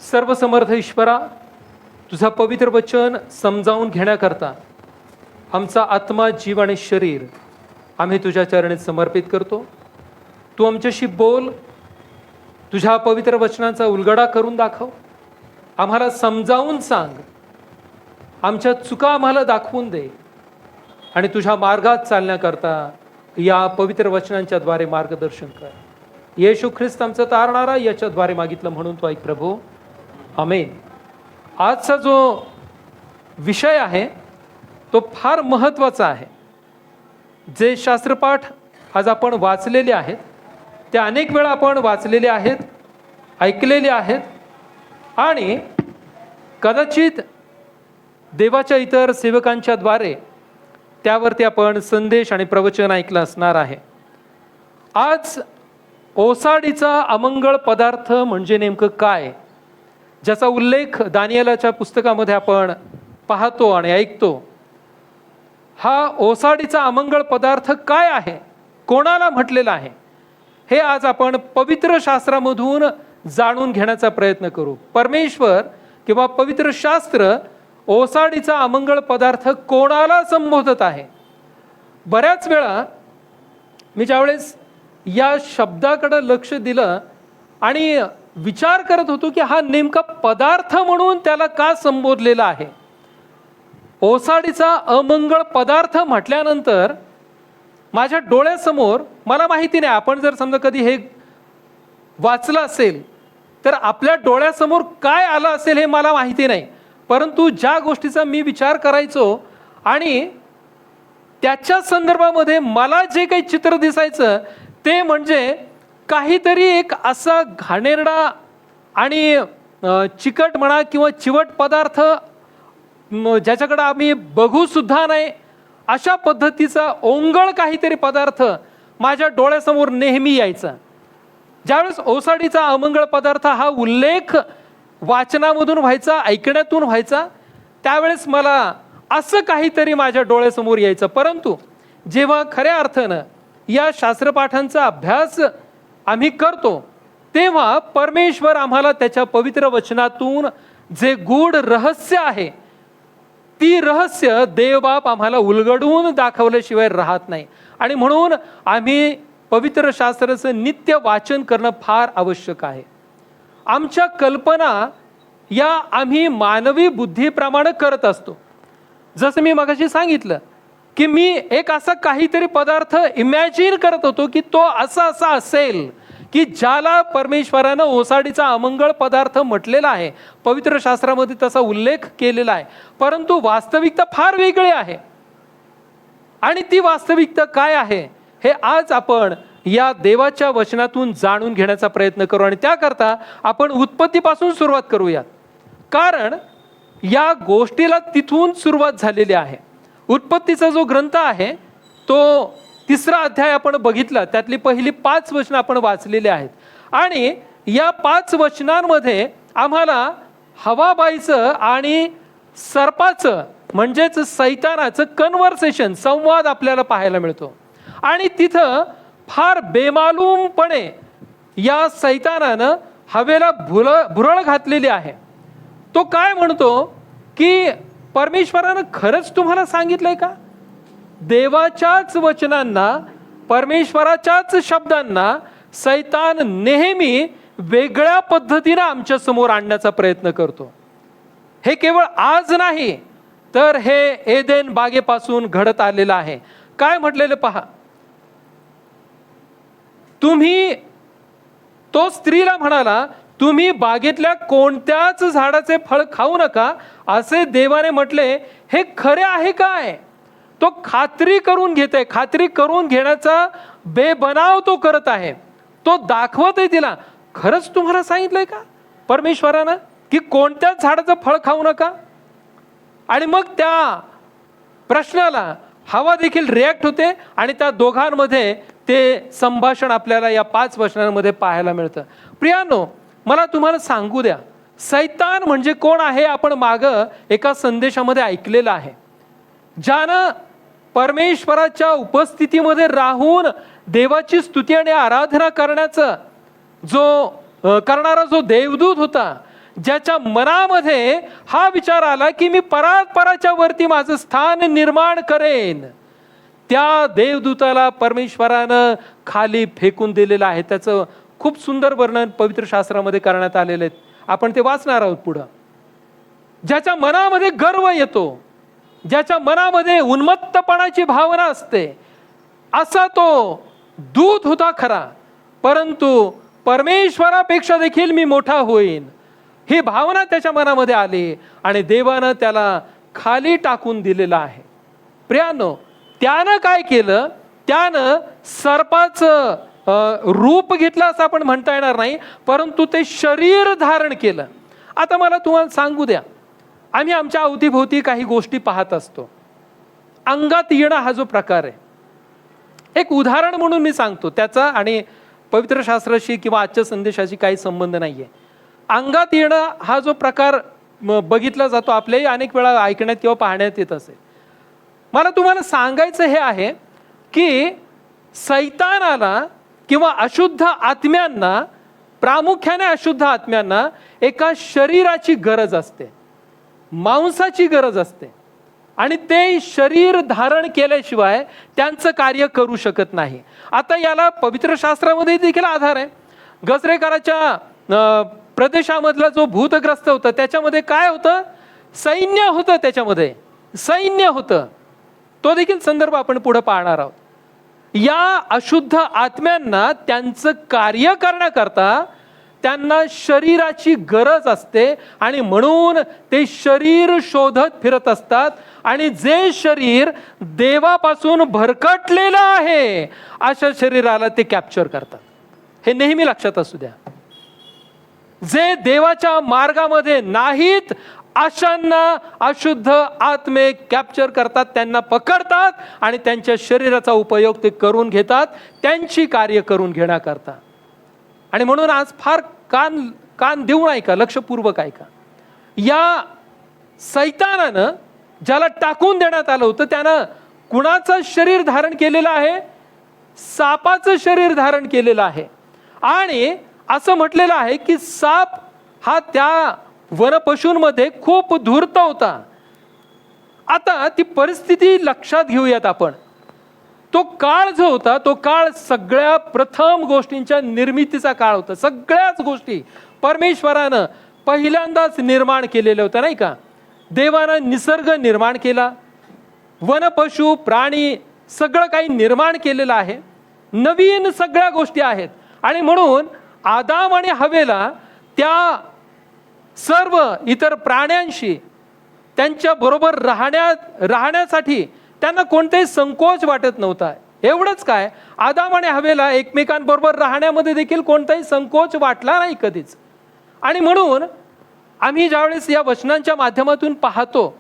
सर्वसमर्थ ईश्वरा, तुझा पवित्र वचन समजावून घेण्याकरता आमचा आत्मा, जीव आणि शरीर आम्ही तुझ्या चरणी समर्पित करतो. तू आमच्याशी बोल, तुझ्या पवित्र वचनांचा उलगडा करून दाखव, आम्हाला समजावून सांग, आमच्या चुका आम्हाला दाखवून दे आणि तुझ्या मार्गात चालण्याकरता या पवित्र वचनांच्या द्वारे मार्गदर्शन कर. येशू ख्रिस्त आमचा तारणारा याच्याद्वारे मागितलं म्हणून तो ऐक प्रभू, आमेन. आजचा जो विषय आहे तो फार महत्त्वाचा आहे. जे शास्त्रपाठ आज आपण वाचलेले आहेत ते अनेक वेळा आपण वाचलेले आहेत, ऐकलेले आहेत आणि कदाचित देवाच्या इतर सेवकांच्या द्वारे त्यावरती आपण संदेश आणि प्रवचन ऐकलं असणार आहे. आज ओसाडीचा अमंगळ पदार्थ म्हणजे नेमकं काय, ज्याचा उल्लेख दानिएलाच्या पुस्तकामध्ये आपण पाहतो आणि ऐकतो. हा ओसाडीचा अमंगळ पदार्थ काय आहे, कोणाला म्हटलेला आहे, हे आज आपण पवित्र शास्त्रामधून जाणून घेण्याचा प्रयत्न करू. परमेश्वर किंवा पवित्र शास्त्र ओसाडीचा अमंगळ पदार्थ कोणाला संबोधत आहे. बऱ्याच वेळा मी ज्यावेळेस या शब्दाकडे लक्ष दिलं आणि विचार करत होतो की हा नेमका पदार्थ म्हणून त्याला का संबोधलेला आहे. ओसाडीचा अमंगळ पदार्थ म्हटल्यानंतर माझ्या डोळ्यासमोर, मला माहिती नाही, आपण जर समजा कधी हे वाचलं असेल तर आपल्या डोळ्यासमोर काय आलं असेल हे मला माहिती नाही, परंतु ज्या गोष्टीचा मी विचार करायचो आणि त्याच्या संदर्भामध्ये मला जे काही चित्र दिसायचं ते म्हणजे काहीतरी एक असा घाणेरडा आणि चिकट म्हणा किंवा चिवट पदार्थ ज्याच्याकडे आम्ही बघू सुद्धा नाही, अशा पद्धतीचा ओंगळ काहीतरी पदार्थ माझ्या डोळ्यासमोर नेहमी यायचा. ज्यावेळेस ओसाडीचा अमंगळ पदार्थ हा उल्लेख वाचनामधून व्हायचा, ऐकण्यातून व्हायचा, त्यावेळेस मला असं काहीतरी माझ्या डोळ्यासमोर यायचं. परंतु जेव्हा खऱ्या अर्थानं या शास्त्रपाठांचा अभ्यास आम्ही करतो तेव्हा परमेश्वर आम्हाला त्याच्या पवित्र वचनातून जे गूढ रहस्य आहे, ती रहस्य देवबाप आम्हाला उलगडून दाखवल्याशिवाय राहत नाही. आणि म्हणून आम्ही पवित्र शास्त्राचं नित्य वाचन करणं फार आवश्यक आहे. आमच्या कल्पना या आम्ही मानवी बुद्धीप्रमाणे करत असतो. जसं मी मगाशी सांगितलं की मी एक असा काहीतरी पदार्थ इमॅजिन करत होतो की तो असा असेल की ज्याला परमेश्वरानं ओसाडीचा अमंगळ पदार्थ म्हटलेला आहे, पवित्र शास्त्रामध्ये तसा उल्लेख केलेला आहे. परंतु वास्तविकता फार वेगळी आहे. आणि ती वास्तविकता काय आहे हे आज आपण या देवाच्या वचनातून जाणून घेण्याचा प्रयत्न करू. आणि त्याकरता आपण उत्पत्तीपासून सुरुवात करूयात, कारण या गोष्टीला तिथून सुरुवात झालेली आहे. उत्पत्तीचा जो ग्रंथ आहे तो 3रा अध्याय आपण बघितला, त्यातली पहिली 5 वचनं आपण वाचलेली आहेत. आणि या 5 वचनांमध्ये आम्हाला हवाबाईचं आणि सर्पाचं म्हणजेच सैतानाचं कन्व्हर्सेशन, संवाद आपल्याला पाहायला मिळतो. आणि तिथं फार बेमालूमपणे या सैतानानं हवेला भुरळ घातलेली आहे. तो काय म्हणतो की परमेश्वरानं खरंच तुम्हाला सांगितलंय का? देवाच्याच वचनांना, परमेश्वराच्याच शब्दांना सैतान नेहमी वेगळ्या पद्धतीनं आमच्या समोर आणण्याचा प्रयत्न करतो. हे केवळ आज नाही तर हे एदेन बागेपासून घडत आलेलं आहे. काय म्हटलेलं पहा, तो स्त्रीला म्हणाला, तुम्ही बागेतल्या कोणत्याच झाडाचे फळ खाऊ नका असे देवाने म्हटले, हे खरे आहे काय? तो खात्री करून घेते, खात्री करून घेण्याचा बेबनाव तो करत आहे. तो दाखवत आहे तिला, खरंच तुम्हाला सांगितलंय का परमेश्वरानं की कोणत्याच झाडाचं फळ खाऊ नका? आणि मग त्या प्रश्नाला हवा देखील रिॲक्ट होते आणि त्या दोघांमध्ये ते संभाषण आपल्याला या 5 वचनांमध्ये पाहायला मिळतं. प्रियानो, मला तुम्हाला सांगू द्या, सैतान म्हणजे कोण आहे आपण मागं एका संदेशामध्ये ऐकलेलं आहे. ज्यानं परमेश्वराच्या उपस्थितीमध्ये राहून देवाची स्तुती आणि आराधना करणारा जो देवदूत होता, ज्याच्या मनामध्ये हा विचार आला की मी परात्पराच्या वरती माझं स्थान निर्माण करेन, त्या देवदूताला परमेश्वरानं खाली फेकून दिलेलं आहे. त्याचं खूप सुंदर वर्णन पवित्र शास्त्रामध्ये करण्यात आलेलं आहे. आपण ते वाचणार आहोत पुढं. ज्याच्या मनामध्ये गर्व येतो, ज्याच्या मनामध्ये उन्मत्तपणाची भावना असते, असा तो दूत होता खरा, परंतु परमेश्वरापेक्षा देखील मी मोठा होईन, ही भावना त्याच्या मनामध्ये आली आणि देवानं त्याला खाली टाकून दिलेलं आहे. प्रियानो, त्यानं काय केलं? त्यानं सर्पाचं रूप घेतलं असं आपण म्हणता येणार नाही, परंतु ते शरीर धारण केलं. आता मला तुम्हाला सांगू द्या, आम्ही आमच्या अवतीभोवती काही गोष्टी पाहत असतो. अंगात येणं हा जो प्रकार आहे, एक उदाहरण म्हणून मी सांगतो, त्याचा आणि पवित्र शास्त्राशी किंवा आजच्या संदेशाशी काही संबंध नाहीये. अंगात येणं हा जो प्रकार बघितला जातो, आपल्याही अनेक वेळा ऐकण्यात किंवा पाहण्यात येत असेल. मला तुम्हाला सांगायचं हे आहे की सैतानाला किंवा अशुद्ध आत्म्यांना, प्रामुख्याने अशुद्ध आत्म्यांना एका शरीराची गरज असते, मांसाची गरज असते, आणि ते शरीर धारण केल्याशिवाय त्यांचं कार्य करू शकत नाही. आता याला पवित्र शास्त्रामध्ये देखील आधार आहे. गजरेकराच्या प्रदेशामधला जो भूतग्रस्त होता, त्याच्यामध्ये काय होतं? सैन्य होतं, त्याच्यामध्ये सैन्य होतं. तो देखील संदर्भ आपण पुढे पाहणार आहोत. या अशुद्ध आत्म्यांना त्यांचं कार्य करण्याकरता त्यांना शरीराची गरज असते आणि म्हणून ते शरीर शोधत फिरत असतात. आणि जे शरीर देवापासून भरकटलेलं आहे, अशा शरीराला ते कॅप्चर करतात. हे नेहमी लक्षात असू द्या. जे देवाच्या मार्गामध्ये नाहीत, अशांना अशुद्ध आत्मे कॅप्चर करतात, त्यांना पकडतात आणि त्यांच्या शरीराचा उपयोग ते करून घेतात, त्यांची कार्य करून घेण्याकरता. आणि म्हणून आज फार कान देऊन ऐका, लक्षपूर्वक ऐका. या सैतानानं ज्याला टाकून देण्यात आलं होतं, त्यानं कुणाचं शरीर धारण केलेलं आहे? सापाचं शरीर धारण केलेलं आहे. आणि असं म्हटलेलं आहे की साप हा त्या वनपशूंमध्ये खूप धूर्त होता. आता ती परिस्थिती लक्षात घेऊयात आपण. तो काळ जो होता, तो काळ सगळ्या प्रथम गोष्टींच्या निर्मितीचा काळ होता. सगळ्याच गोष्टी परमेश्वरानं पहिल्यांदाच निर्माण केलेलं होतं, नाही का? देवानं निसर्ग निर्माण केला, वनपशु प्राणी सगळं काही निर्माण केलेलं आहे, नवीन सगळ्या गोष्टी आहेत. आणि म्हणून आदाम आणि हवेला त्या सर्व इतर प्राण्यांशी त्यांच्या बरोबर राहण्यासाठी त्यांना कोणताही संकोच वाटत नव्हता. एवढंच काय, आदाम आणि हवेला एकमेकांबरोबर राहण्यामध्ये देखील कोणताही संकोच वाटला नाही कधीच. आणि म्हणून आम्ही ज्यावेळेस या वचनांच्या माध्यमातून पाहतो,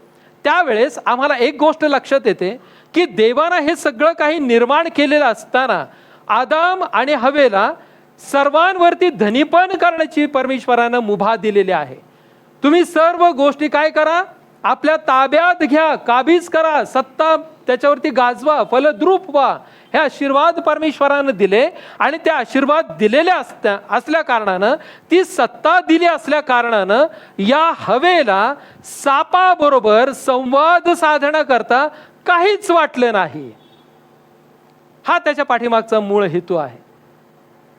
त्यावेळेस आम्हाला एक गोष्ट लक्षात येते की देवानं हे सगळं काही निर्माण केलेलं असताना आदाम आणि हवेला सर्वांवरती धनीपण करण्याची परमेश्वरानं मुभा दिलेली आहे. तुम्ही सर्व गोष्टी काय करा? आपल्या ताब्यात घ्या, काबीज करा, सत्ता त्याच्यावरती गाजवा, फलद्रूप व्हा, हे आशीर्वाद परमेश्वरानं दिले. आणि ते आशीर्वाद दिलेले असल्या कारणानं, ती सत्ता दिली असल्या कारणानं या हवेला सापाबरोबर संवाद साधण्याकरता काहीच वाटलं नाही. हा त्याच्या पाठीमागचा मूळ हेतू आहे.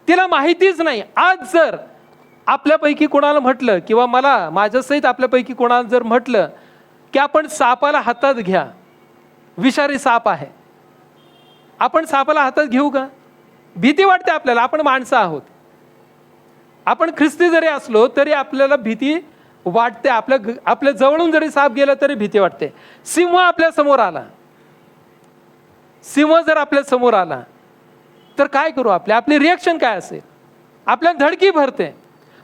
तिला माहितीच नाही. आज जर आपल्यापैकी कोणाला म्हटलं, किंवा मला माझ्यासहित आपल्यापैकी कोणाला जर म्हटलं की आपण सापाला हातात घ्या, विषारी साप आहे, आपण सापाला हातात घेऊ का? भीती वाटते आपल्याला. आपण माणसं आहोत. आपण ख्रिस्ती जरी असलो तरी आपल्याला भीती वाटते. आपल्या जवळून जरी साप गेला तरी भीती वाटते. सिंह आपल्या समोर आला, सिंह जर आपल्या समोर आला तर काय करू? आपली रिॲक्शन काय असेल? आपल्याला धडकी भरते.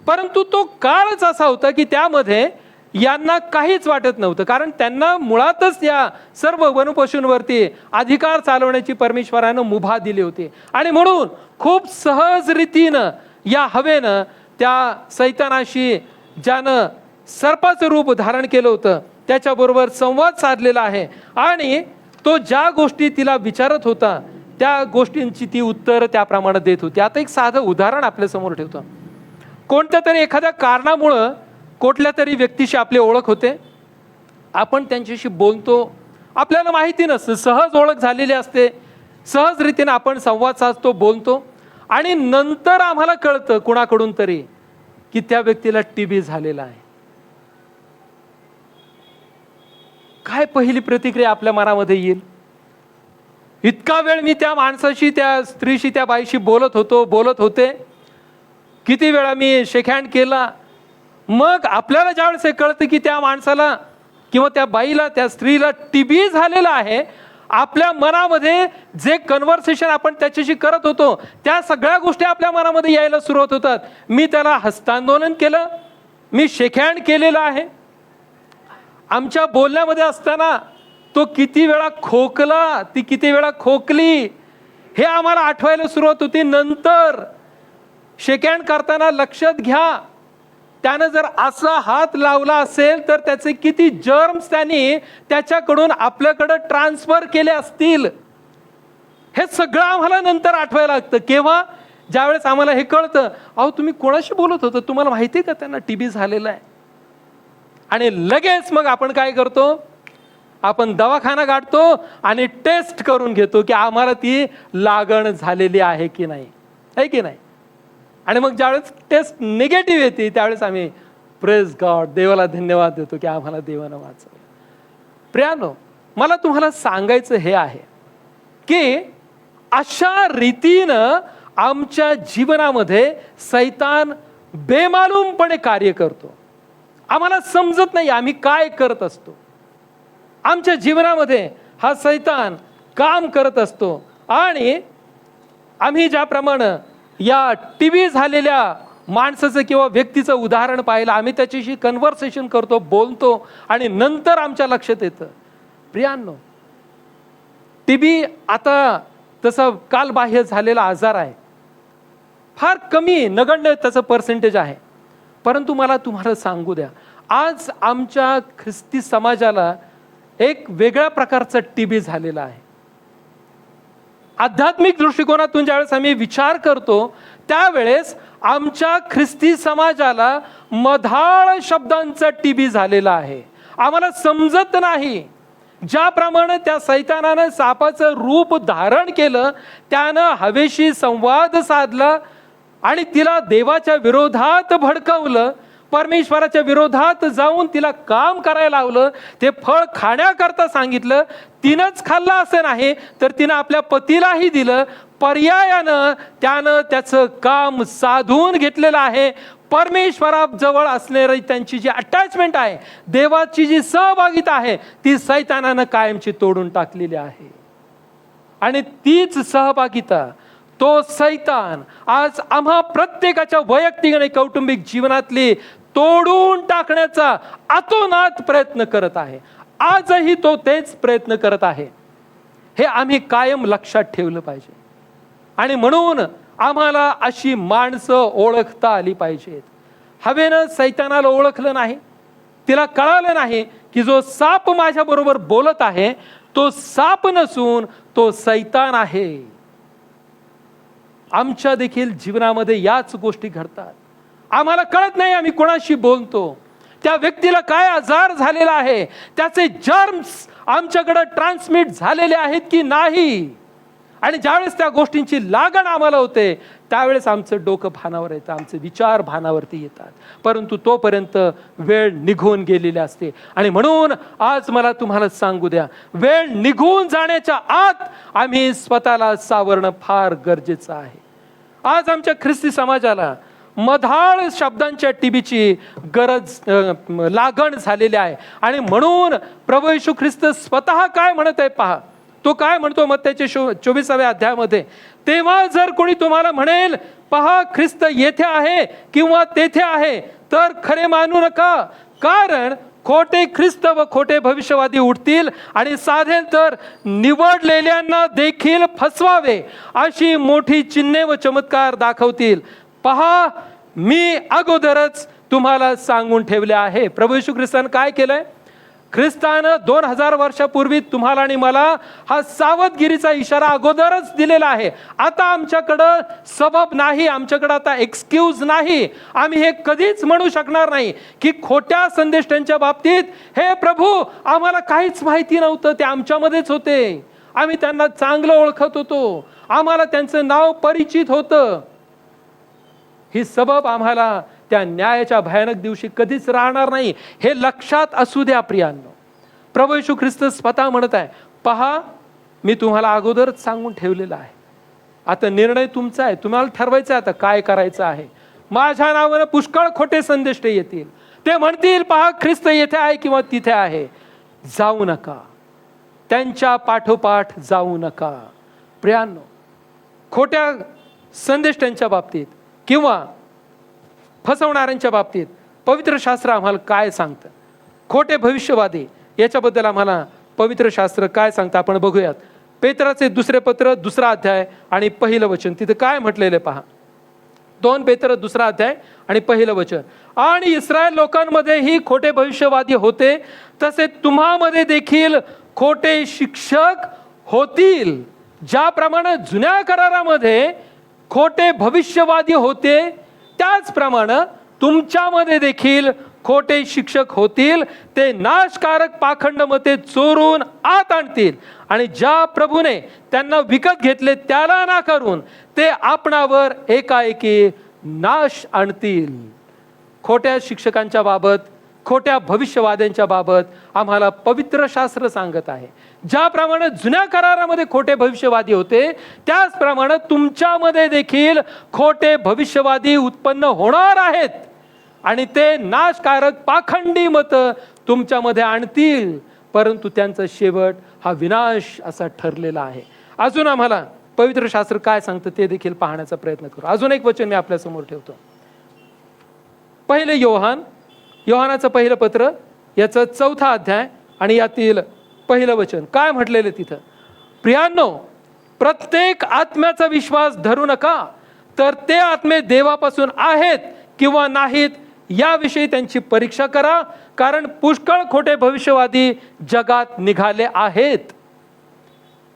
परंतु तो काळच असा होता की त्यामध्ये यांना काहीच वाटत नव्हतं, कारण त्यांना मुळातच या सर्व वनपशूंवरती अधिकार चालवण्याची परमेश्वरानं मुभा दिली होती. आणि म्हणून खूप सहज रीतीनं या हवेनं त्या सैतानाशी, ज्यानं सर्पाचं रूप धारण केलं होतं, त्याच्याबरोबर संवाद साधलेला आहे. आणि तो ज्या गोष्टी तिला विचारत होता त्या गोष्टींची ती उत्तर त्याप्रमाणे देत होती. आता एक साधं उदाहरण आपल्या समोर ठेवतो. कोणत्या तरी एखाद्या कारणामुळं कुठल्या तरी व्यक्तीशी आपली ओळख होते, आपण त्यांच्याशी बोलतो, आपल्याला माहिती नसतं, सहज ओळख झालेली असते, सहज रीतीने आपण संवाद साधतो, बोलतो, आणि नंतर आम्हाला कळतं कुणाकडून तरी की त्या व्यक्तीला टीबी झालेला आहे. काय पहिली प्रतिक्रिया आपल्या मनामध्ये येईल? इतका वेळ मी त्या माणसाशी, त्या स्त्रीशी, त्या बाईशी बोलत होते, किती वेळा मी शेक हँड केला. मग आपल्याला ज्यावेळेस हे कळतं की त्या माणसाला किंवा त्या बाईला, त्या स्त्रीला टीबी झालेला आहे, आपल्या मनामध्ये जे कन्व्हर्सेशन आपण त्याच्याशी करत होतो त्या सगळ्या गोष्टी आपल्या मनामध्ये यायला सुरुवात होतात. मी त्याला हस्तांदोलन केलं, मी शेक हँड केलेला आहे. आमच्या बोलण्यामध्ये असताना तो किती वेळा खोकला, ती किती वेळा खोकली, हे आम्हाला आठवायला सुरुवात होती. नंतर शेक हँड करताना लक्षात घ्या, त्यानं जर असा हात लावला असेल तर त्याचे किती जर्म्स त्यांनी त्याच्याकडून आपल्याकडे ट्रान्सफर केले असतील. हे सगळं आम्हाला नंतर आठवायला लागतं. केव्हा? ज्यावेळेस आम्हाला हे कळतं, अहो तुम्ही कोणाशी बोलत होता, तुम्हाला माहिती आहे का त्यांना टीबी झालेला आहे. आणि लगेच मग आपण काय करतो, आपण दवाखाना गाठतो आणि टेस्ट करून घेतो की आम्हाला ती लागण झालेली आहे की नाही, आहे की नाही. आणि मग ज्यावेळेस टेस्ट निगेटिव्ह येते त्यावेळेस आम्ही प्रेज गॉड, देवाला धन्यवाद देतो की आम्हाला देवानं वाचवलं. प्रियानो, मला तुम्हाला सांगायचं हे आहे की अशा रीतीनं आमच्या जीवनामध्ये सैतान बेमालूमपणे कार्य करतो. आम्हाला समजत नाही आम्ही काय करत असतो. आमच्या जीवनामध्ये हा सैतान काम करत असतो. आणि आम्ही ज्याप्रमाणे या टीबी झालेल्या माणसाचं किंवा व्यक्तीचं उदाहरण पाहिलं, आम्ही त्याच्याशी कन्व्हर्सेशन करतो, बोलतो, आणि नंतर आमच्या लक्षात येतं, प्रियांनो, टीबी आता तसं कालबाह्य झालेला आजार आहे, फार कमी नगण्य त्याचं पर्सेंटेज आहे. परंतु मला तुम्हाला सांगू द्या, आज आमच्या ख्रिस्ती समाजाला एक वेगळ्या प्रकारचा टीबी झालेला आहे. आध्यात्मिक दृष्टिकोनातून ज्यावेळेस आम्ही विचार करतो त्यावेळेस आमच्या ख्रिस्ती समाजाला मधाळ शब्दांचा टीबी झालेला आहे. आम्हाला समजत नाही, ज्याप्रमाणे त्या सैतानानं सापाचं रूप धारण केलं, त्यानं हवेशी संवाद साधला आणि तिला देवाच्या विरोधात भडकवलं, परमेश्वराच्या विरोधात जाऊन तिला काम करायला लावलं, ते फळ खाण्याकरता सांगितलं. तिनंच खाल्लं असं नाही, तर तिनं आपल्या पतीलाही दिलं. पर्यायानं त्यानं त्याचं काम साधून घेतलेलं आहे. परमेश्वराजवळ असणारी त्यांची जी अटॅचमेंट आहे, देवाची जी सहभागिता आहे, ती सैतानानं कायमची तोडून टाकलेली आहे. आणि तीच सहभागिता, तो सैतान आज आम्हा प्रत्येकाच्या वैयक्तिक आणि कौटुंबिक जीवनातली तोडून टाकण्याचा अतोनात प्रयत्न करत आहे. आजही तो तेच प्रयत्न करत आहे. हे आम्ही कायम लक्षात ठेवलं पाहिजे. आणि म्हणून आम्हाला अशी माणसं ओळखता आली पाहिजेत. हवेनं सैतानाला ओळखलं नाही, तिला कळालं नाही की जो साप माझ्या बरोबर बोलत आहे तो साप नसून तो सैतान आहे. आमच्या देखील जीवनामध्ये याच गोष्टी घडतात. आम्हाला कळत नाही आम्ही कोणाशी बोलतो, त्या व्यक्तीला काय आजार झालेला आहे, त्याचे जर्म्स आमच्याकडे ट्रान्समिट झालेले आहेत की नाही. आणि ज्यावेळेस त्या गोष्टींची लागण आम्हाला होते त्यावेळेस आमचं डोकं भानावर येतं, आमचे विचार भानावरती येतात. परंतु तोपर्यंत वेळ निघून गेलेली असते. आणि म्हणून आज मला तुम्हाला सांगू द्या, वेळ निघून जाण्याच्या आत आम्ही स्वतःला सावरणं फार गरजेचं आहे. आज आमच्या ख्रिस्ती समाजाला मधाळ शब्दांच्या टीबीची लागण झालेली आहे. आणि म्हणून प्रभू येशू ख्रिस्त स्वतः काय म्हणत आहे पहा. तो काय म्हणतो मत्थ्याच्या 24व्या अध्यायामध्ये, तेव्हा जर कोणी तुम्हाला म्हणेल पहा ख्रिस्त येथे आहे किंवा तेथे आहे, तर खरे मानू नका. कारण खोटे ख्रिस्त व खोटे भविष्यवादी उठतील आणि साधेल तर निवडलेल्यांना देखील फसवावे अशी मोठी चिन्हे व चमत्कार दाखवतील. पहा, मी अगोदरच तुम्हाला सांगून ठेवले आहे. प्रभू येशू ख्रिस्तानं काय केलंय? ख्रिस्तानं 2000 वर्षापूर्वी तुम्हाला आणि मला हा सावधगिरीचा इशारा अगोदरच दिलेला आहे. आता आमच्याकडं सबब नाही, आमच्याकडं आता एक्सक्यूज नाही. आम्ही हे कधीच म्हणू शकणार नाही की खोट्या संदेष्टांच्या बाबतीत, हे प्रभू आम्हाला काहीच माहिती नव्हतं, ते आमच्यामध्येच होते, आम्ही त्यांना चांगलं ओळखत होतो, आम्हाला त्यांचं नाव परिचित होतं. ही सबब आम्हाला त्या न्यायाच्या भयानक दिवशी कधीच राहणार नाही, हे लक्षात असू द्या प्रियांनो. प्रभू येशू ख्रिस्त स्वतः म्हणत आहे, पहा मी तुम्हाला अगोदरच सांगून ठेवलेलं आहे, आता निर्णय तुमचा आहे, तुम्हाला ठरवायचं आहे आता काय करायचं आहे. माझ्या नावानं पुष्कळ खोटे संदेश येतील, ते म्हणतील पहा ख्रिस्त येथे आहे किंवा तिथे आहे, जाऊ नका, त्यांच्या पाठोपाठ जाऊ नका. प्रियांनो, खोट्या संदेष्टांच्या बाबतीत किंवा फसवणाऱ्यांच्या बाबतीत पवित्र शास्त्र आम्हाला काय सांगतं, खोटे भविष्यवादी याच्याबद्दल आम्हाला पवित्र शास्त्र काय सांगतं आपण बघूयात. पेत्राचे दुसरे पत्र 2 अध्याय आणि 1 वचन, तिथे काय म्हटलेलं पहा. 2 पेत्र 2 अध्याय आणि 1 वचन. आणि इस्रायल लोकांमध्येही खोटे भविष्यवादी होते, तसे तुम्हामध्ये देखील खोटे शिक्षक होतील. ज्याप्रमाणे जुन्या करारामध्ये खोटे भविष्यवादी होते, त्याचप्रमाणे तुमच्यामध्ये देखील खोटे शिक्षक होतील. ते नाशकारक पाखंड मते चोरून आत आणतील आणि ज्या प्रभूने त्यांना विकत घेतले त्याला नाकारून ते आपणावर एकाएकी नाश आणतील. खोट्या शिक्षकांच्या बाबत, खोट्या भविष्यवाद्यांच्या बाबत आम्हाला पवित्र शास्त्र सांगत आहे, ज्याप्रमाणे जुन्या करारामध्ये खोटे भविष्यवादी होते, त्याचप्रमाणे तुमच्यामध्ये देखील खोटे भविष्यवादी उत्पन्न होणार आहेत आणि ते नाशकारक पाखंडी मत तुमच्यामध्ये आणतील, परंतु त्यांचा शेवट हा विनाश असा ठरलेला आहे. अजून आम्हाला पवित्र शास्त्र काय सांगतं ते देखील पाहण्याचा प्रयत्न करू. अजून एक वचन मी आपल्या समोर ठेवतो. 1 योहानाचं 1 पत्र याचं 4 अध्याय आणि यातील 1 वचन काय म्हटलेलं तिथं. प्रियांनो, प्रत्येक आत्म्याचा विश्वास धरू नका, तर ते आत्मे देवापासून आहेत किंवा नाहीत याविषयी त्यांची परीक्षा करा, कारण पुष्कळ खोटे भविष्यवादी जगात निघाले आहेत.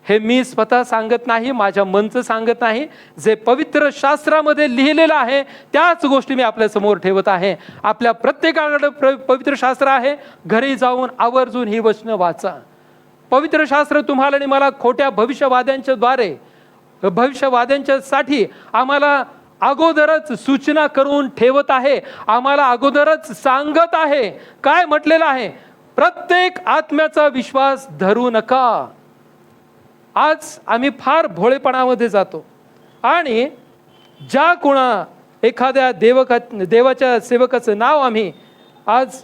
हे मी स्वतः सांगत नाही, माझ्या मनचं सांगत नाही, जे पवित्र शास्त्रामध्ये लिहिलेलं आहे त्याच गोष्टी मी आपल्या समोर ठेवत आहे. आपल्या प्रत्येकाकडे पवित्र शास्त्र आहे, घरी जाऊन आवर्जून ही वचनं वाचा. पवित्र शास्त्र तुम्हाला आणि मला खोट्या भविष्यवाद्यांच्या द्वारे, भविष्यवाद्यांच्यासाठी आम्हाला अगोदरच सूचना करून ठेवत आहे, आम्हाला अगोदरच सांगत आहे. काय म्हटलेलं आहे, प्रत्येक आत्म्याचा विश्वास धरू नका. आज आम्ही फार भोळेपणामध्ये जातो आणि ज्या कोणा एखाद्या देवाच्या सेवकाचं नाव आम्ही आज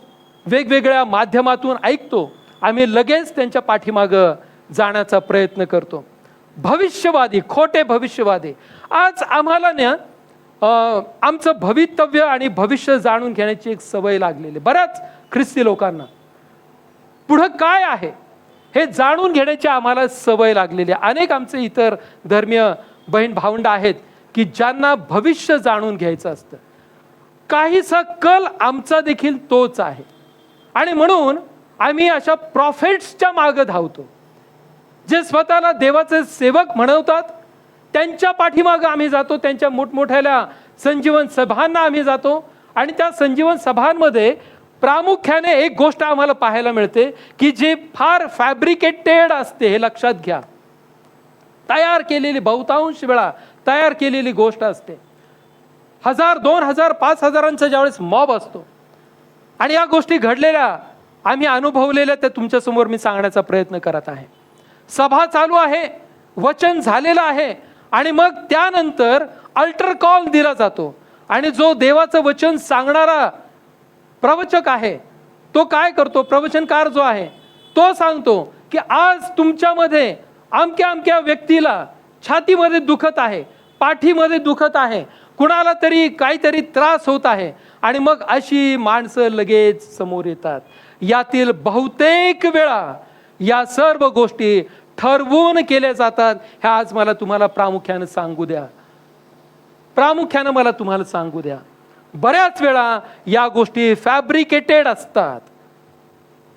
वेगवेगळ्या माध्यमातून ऐकतो, आम्ही लगेच त्यांच्या पाठीमागं जाण्याचा प्रयत्न करतो. भविष्यवादी, खोटे भविष्यवादी, आज आम्हाला ना आमचं भवितव्य आणि भविष्य जाणून घेण्याची एक सवय लागलेली बऱ्याच ख्रिस्ती लोकांना. पुढं काय आहे हे जाणून घेण्याची आम्हाला सवय लागलेली आहे. अनेक आमचे इतर धर्मीय बहीण भावंड आहेत की ज्यांना भविष्य जाणून घ्यायचं असतं. काहीसा कल आमचा देखील तोच आहे आणि म्हणून आम्ही अशा प्रॉफेट्सच्या मागे धावतो, जे स्वतःला देवाचे सेवक म्हणवतात. त्यांच्या पाठीमागं आम्ही जातो, त्यांच्या मोठमोठ्या संजीवन सभांना आम्ही जातो आणि त्या संजीवन सभांमध्ये प्रामुख्याने एक गोष्ट आम्हाला पाहायला मिळते की जी फार फॅब्रिकेटेड असते. हे लक्षात घ्या, तयार केलेली, बहुतांश वेळा तयार केलेली गोष्ट असते. 1000, 2000, 5000 ज्यावेळेस मॉब असतो आणि या गोष्टी घडलेल्या आम्ही अनुभवलेल्या त्या तुमच्या समोर मी सांगण्याचा प्रयत्न करत आहे. सभा चालू आहे, वचन झालेलं आहे आणि मग त्यानंतर अल्टर कॉल दिला जातो आणि जो देवाचं वचन सांगणारा प्रवचक आहे तो काय करतो, प्रवचनकार जो आहे तो सांगतो की आज तुमच्यामध्ये अमक्या अमक्या व्यक्तीला छातीमध्ये दुखत आहे, पाठीमध्ये दुखत आहे, कुणाला तरी काहीतरी त्रास होत आहे आणि मग अशी माणसं लगेच समोर येतात. यातील बहुतेक वेळा या सर्व गोष्टी ठरवून केल्या जातात. ह्या आज मला तुम्हाला प्रामुख्याने सांगू द्या, प्रामुख्याने मला तुम्हाला सांगू द्या. बऱ्याच वेळा या गोष्टी फॅब्रिकेटेड असतात.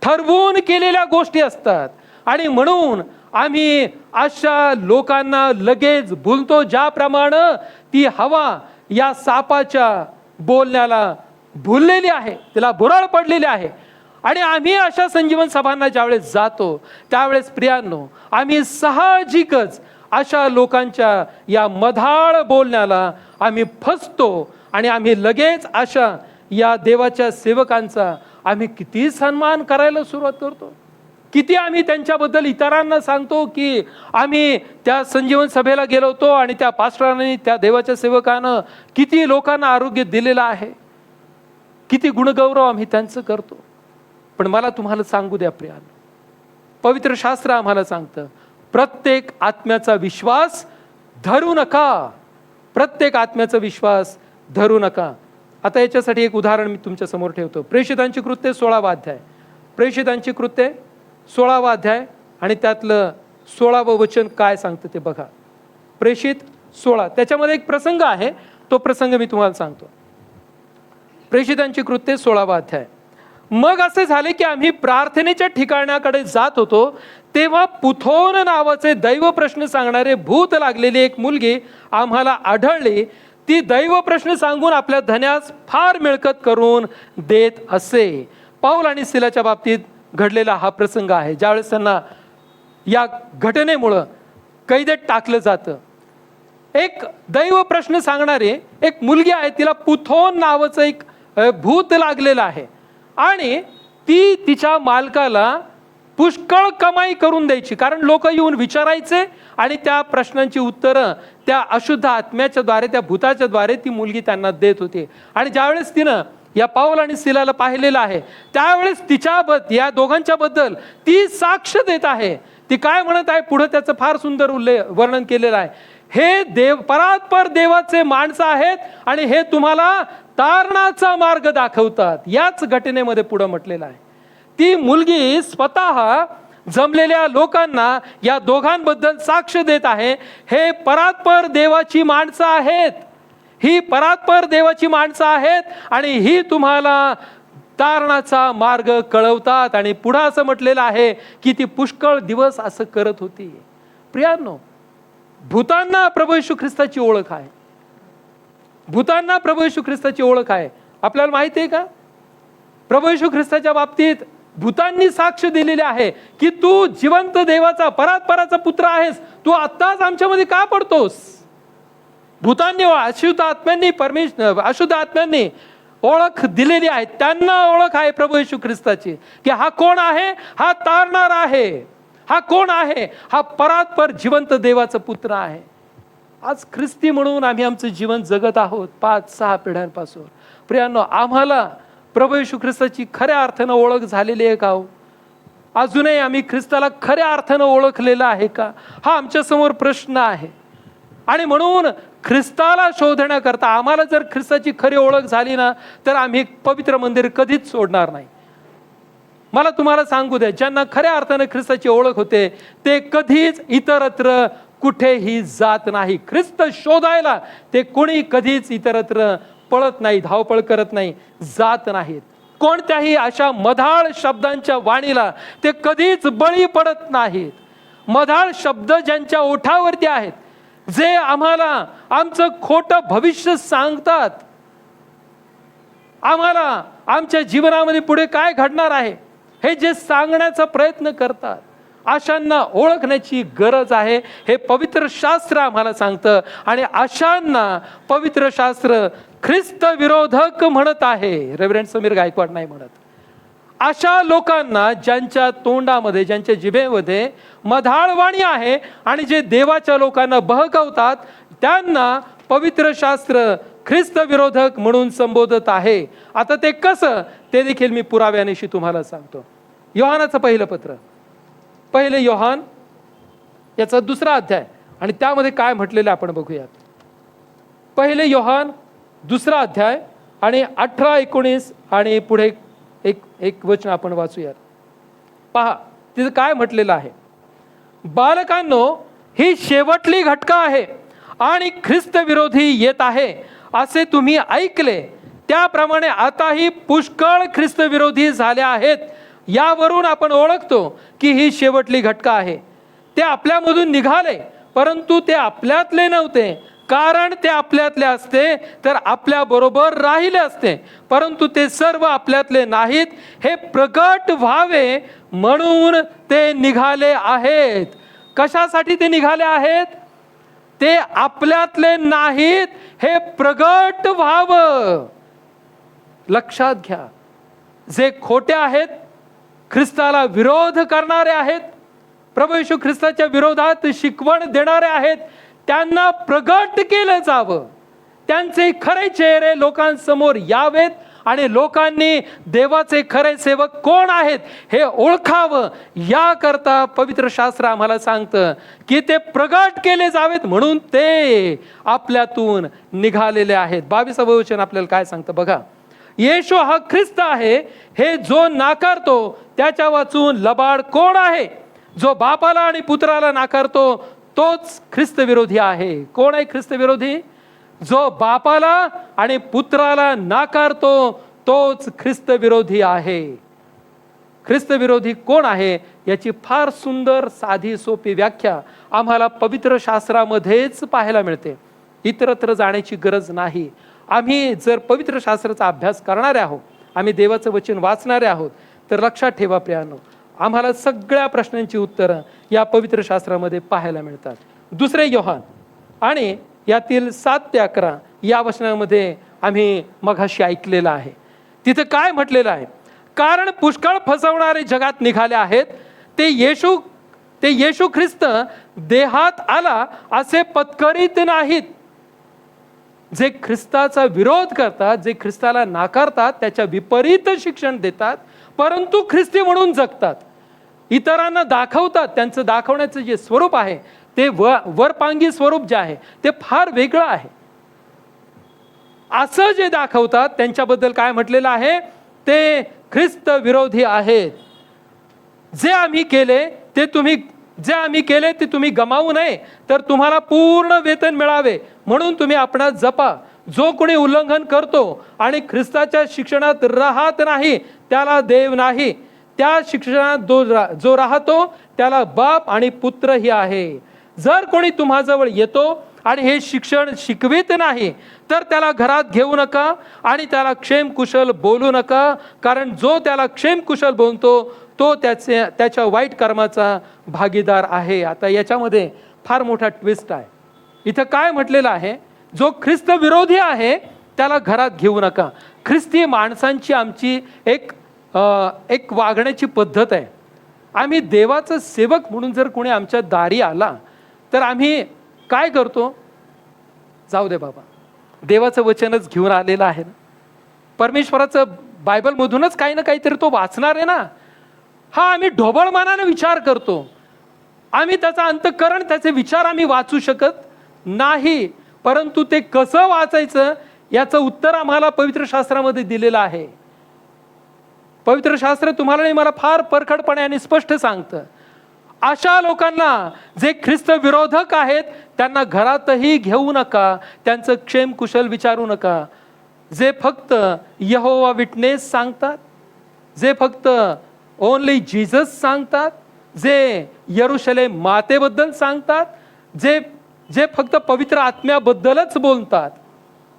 ठरवून केलेल्या गोष्टी असतात. आणि म्हणून आम्ही अशा लोकांना लगेच भुलतो, ज्याप्रमाणे ती हवा या सापाच्या बोलण्याला भुललेली आहे, तिला भुरळ पडलेली आहे. आणि आम्ही अशा संजीवन सभांना ज्यावेळेस जातो त्यावेळेस प्रियांनो, आम्ही साहजिकच अशा लोकांच्या या मधाळ बोलण्याला आम्ही फसतो. आणि आम्ही लगेच अशा या देवाच्या सेवकांचा आम्ही किती सन्मान करायला सुरुवात करतो, किती आम्ही त्यांच्याबद्दल इतरांना सांगतो की आम्ही त्या संजीवन सभेला गेलो होतो आणि त्या पास्टरांनी, त्या देवाच्या सेवकानं किती लोकांना आरोग्य दिलेलं आहे, किती गुणगौरव आम्ही त्यांचं करतो. पण मला तुम्हाला सांगू द्या प्रियांनो, पवित्र शास्त्र आम्हाला सांगतं, प्रत्येक आत्म्याचा विश्वास धरू नका, प्रत्येक आत्म्याचा विश्वास धरू नका. आता याच्यासाठी एक उदाहरण मी तुमच्या समोर ठेवतो. प्रेषितांची कृत्ये 16वा अध्याय, प्रेषितांची कृत्ये 16वा अध्याय आणि त्यातलं 16वं वचन काय सांगतं ते बघा. प्रेषित 16, त्याच्यामध्ये एक प्रसंग आहे, तो प्रसंग मी तुम्हाला सांगतो. प्रेषितांची कृत्ये 16वा अध्याय. मग असे झाले की आम्ही प्रार्थनेच्या ठिकाणाकडे जात होतो, तेव्हा पुथोन नावाचे दैव प्रश्न सांगणारे भूत लागलेली एक मुलगी आम्हाला आढळली. ती दैव प्रश्न सांगून आपल्या धन्यास फार मिळकत करून देत असे. पाऊल आणि सिलाच्या बाबतीत घडलेला हा प्रसंग आहे, ज्यावेळेस त्यांना या घटनेमुळं कैदेत टाकलं जातं. एक दैव प्रश्न सांगणारी एक मुलगी आहे, तिला पुथोन नावाचं एक भूत लागलेलं आहे आणि ती तिच्या मालकाला पुष्कळ कमाई करून द्यायची, कारण लोक येऊन विचारायचे आणि त्या प्रश्नांची उत्तरं त्या अशुद्ध आत्म्याच्या द्वारे, त्या भूताच्या द्वारे ती मुलगी त्यांना देत होती. आणि ज्यावेळेस तिनं या पाऊल आणि सिलाला पाहिलेलं आहे त्यावेळेस या दोघांच्या बद्दल ती साक्ष देत आहे. ती काय म्हणत आहे पुढे त्याचं फार सुंदर वर्णन केलेलं आहे. हे देव, परात्पर देवाचे माणसं आहेत आणि हे तुम्हाला तारणाचा मार्ग दाखवतात. याच घटनेमध्ये पुढे म्हटलेलं आहे. ती मुलगी स्वतः जमलेल्या लोकांना या दोघांबद्दल साक्ष देत आहे. हे परात्पर देवाची माणसं आहेत, ही परात्पर देवाची माणसं आहेत आणि ही तुम्हाला तारणाचा मार्ग कळवतात. आणि पुढे असं म्हटलेलं आहे की ती पुष्कळ दिवस असं करत होती. प्रियांनो, भूतांना प्रभू येशू ख्रिस्ताची ओळख आहे, भूतांना प्रभू येशू ख्रिस्ताची ओळख आहे. आपल्याला माहिती आहे का, प्रभू येशू ख्रिस्ताच्या बाबतीत भूतांनी साक्ष दिलेली आहे की तू जिवंत देवाचा, परात्पराचा पुत्र आहेस, तू आत्ताच आमच्यामध्ये का पडतोस. भूतांनी, अशुद्ध आत्म्यांनी ओळख दिलेली आहे, त्यांना ओळख आहे प्रभू येशू ख्रिस्ताची की हा कोण आहे, हा तारणार आहे, हा कोण आहे, हा परात्पर जिवंत देवाचा पुत्र आहे. आज ख्रिस्ती म्हणून आम्ही आमचं जीवन जगत आहोत 5-6 पिढ्यांपासून. प्रियांनो, आम्हाला प्रभू येशू ख्रिस्ताची खऱ्या अर्थानं ओळख झालेली आहे का? अजूनही आम्ही ख्रिस्ताला खऱ्या अर्थानं ओळखलेलं आहे का? हा आमच्या समोर प्रश्न आहे. आणि म्हणून ख्रिस्ताला शोधण्याकरता आम्हाला जर ख्रिस्ताची खरी ओळख झाली ना, तर आम्ही पवित्र मंदिर कधीच सोडणार नाही. मला तुम्हाला सांगू द्या, ज्यांना खऱ्या अर्थानं ख्रिस्ताची ओळख होते ते कधीच इतरत्र कुठेही जात नाही. ख्रिस्त शोधायला ते कोणी कधीच इतरत्र पळत नाही, धावपळ करत नाही, जात नाहीत. कोणत्याही अशा मधाळ शब्दांच्या वाणीला ते कधीच बळी पडत नाहीत. मधाळ शब्द ज्यांच्या ओठावरती आहेत, जे आम्हाला आमचं खोटं भविष्य सांगतात, आम्हाला आमच्या जीवनामध्ये पुढे काय घडणार आहे हे जे सांगण्याचा प्रयत्न करतात, अशांना ओळखण्याची गरज आहे. हे पवित्र शास्त्र आम्हाला सांगतं. आणि अशांना पवित्र शास्त्र ख्रिस्त विरोधक म्हणत आहे, रेव्हरंड समीर गायकवाड नाही म्हणत. अशा लोकांना ज्यांच्या तोंडामध्ये, ज्यांच्या जिभेमध्ये मधाळ वाणी आहे आणि जे देवाच्या लोकांना बहकवतात, त्यांना पवित्र शास्त्र ख्रिस्त विरोधक म्हणून संबोधत आहे. आता ते कसं, ते देखील मी पुराव्यानिशी तुम्हाला सांगतो. योहानाचं पहिलं पत्र, पहिले योहान याचा 2रा अध्याय आणि त्यामध्ये काय म्हटलेलं आपण बघूयात. पहिले योहान 2रा अध्याय आणि 18-19 आणि पुढे एक वचन आपण वाचूयात. पहा तिथं काय म्हटलेलं आहे. बालकांनो, ही शेवटली घटका आहे आणि ख्रिस्त विरोधी येत आहे असे तुम्ही ऐकले, त्याप्रमाणे आताही पुष्कळ ख्रिस्त विरोधी झाले आहेत. यावरून आपण ओळखतो की ही शेवटली घटका आहे. ते आपल्यामधून निघाले, परंतु ते आपल्यातले नव्हते. कारण ते आपल्यातले असते तर आपल्या बरोबर राहिले असते, परंतु ते सर्व आपल्यातले नाहीत. हे प्रगट व्हावे म्हणून ते निघाले आहेत. कशासाठी ते निघाले आहेत? ते आपल्यातले नाहीत, हे प्रगट व्हावं. लक्षात घ्या, जे खोटे आहेत, ख्रिस्ताला विरोध करणारे आहेत, प्रभू येशू ख्रिस्ताच्या विरोधात शिकवण देणारे आहेत, त्यांना प्रगट केलं जावं. त्यांचे खरे चेहरे लोकांसमोर यावेत आणि लोकांनी देवाचे खरे सेवक कोण आहेत हे ओळखावं. याकरता पवित्र शास्त्र आम्हाला सांगतं की ते प्रगट केले जावेत म्हणून ते आपल्यातून निघालेले आहेत. 22वे वचन आपल्याला काय सांगतं बघा. येशू हा ख्रिस्त आहे हे जो नाकारतो त्याच्या वाचून लबाड कोण आहे? जो बापाला आणि पुत्राला नाकारतो तोच ख्रिस्त विरोधी आहे. कोण आहे ख्रिस्त विरोधी? जो बापाला आणि पुत्राला नाकारतो तोच ख्रिस्त विरोधी आहे. ख्रिस्त विरोधी कोण आहे याची फार सुंदर साधी सोपी व्याख्या आम्हाला पवित्र शास्त्रामध्येच पाहायला मिळते. इतरत्र जाण्याची गरज नाही. आम्ही जर पवित्र शास्त्राचा अभ्यास करणारे आहोत, आम्ही देवाचं वचन वाचणारे आहोत, तर लक्षात ठेवा प्रियांनो, आम्हाला सगळ्या प्रश्नांची उत्तरं या पवित्र शास्त्रामध्ये पाहायला मिळतात. 2 योहान आणि यातील 7 ते 11 या वचनामध्ये आम्ही मघाशी ऐकलेलं आहे. तिथं काय म्हटलेलं आहे? कारण पुष्कळ फसवणारे जगात निघाले आहेत, ते येशू ख्रिस्त देहात आला असे पत्करीत नाहीत. जे ख्रिस्ताचा विरोध करतात, जे ख्रिस्ताला नाकारतात, त्याच्या विपरीत शिक्षण देतात, परंतु ख्रिस्ती म्हणून जगतात, इतरांना दाखवतात. त्यांचं दाखवण्याचं जे स्वरूप आहे ते वरपांगी स्वरूप जे आहे ते फार वेगळं आहे. असं जे दाखवतात त्यांच्याबद्दल काय म्हटलेलं आहे? ते ख्रिस्त विरोधी आहेत. जे आम्ही केले ते तुम्ही गमावू नये, तर तुम्हाला पूर्ण वेतन मिळावे म्हणून तुम्ही आपणास जपा. जो कोणी उल्लंघन करतो आणि ख्रिस्ताच्या शिक्षणात राहत नाही त्याला देव नाही. त्या शिक्षणात जो राहतो त्याला बाप आणि पुत्रही आहे. जर कोणी तुम्हाजवळ येतो आणि हे शिक्षण शिकवित नाही तर त्याला घरात घेऊ नका आणि त्याला क्षेमकुशल बोलू नका, कारण जो त्याला क्षेमकुशल बोलतो तो त्याच्या वाईट कर्माचा भागीदार आहे. आता याच्यामध्ये फार मोठा ट्विस्ट आहे. इथं काय म्हटलेलं आहे? जो ख्रिस्त विरोधी आहे त्याला घरात घेऊ नका. ख्रिस्ती माणसांची आमची एक वागण्याची पद्धत आहे. आम्ही देवाचं सेवक म्हणून जर कोणी आमच्या दारी आला तर आम्ही काय करतो? जाऊ दे बाबा, देवाचं वचनच घेऊन आलेलं आहे ना, परमेश्वराचं बायबलमधूनच काही ना काहीतरी तो वाचणार आहे ना. हा आम्ही ढोबळ मनाने विचार करतो. आम्ही त्याचा अंतःकरण, त्याचे विचार आम्ही वाचू शकत नाही. परंतु ते कसं वाचायचं याचं उत्तर आम्हाला पवित्र शास्त्रामध्ये दिलेलं आहे. पवित्र शास्त्र तुम्हाला नाही मला फार परखडपणे आणि स्पष्ट सांगतं. अशा लोकांना जे ख्रिस्त विरोधक आहेत त्यांना घरातही घेऊ नका, त्यांचं क्षेमकुशल विचारू नका. जे फक्त यहोवा विटनेस सांगतात, जे फक्त ओनली जीसस सांगतात, जे यरुशलेम मातेबद्दल सांगतात, जे फक्त पवित्र आत्म्याबद्दलच बोलतात.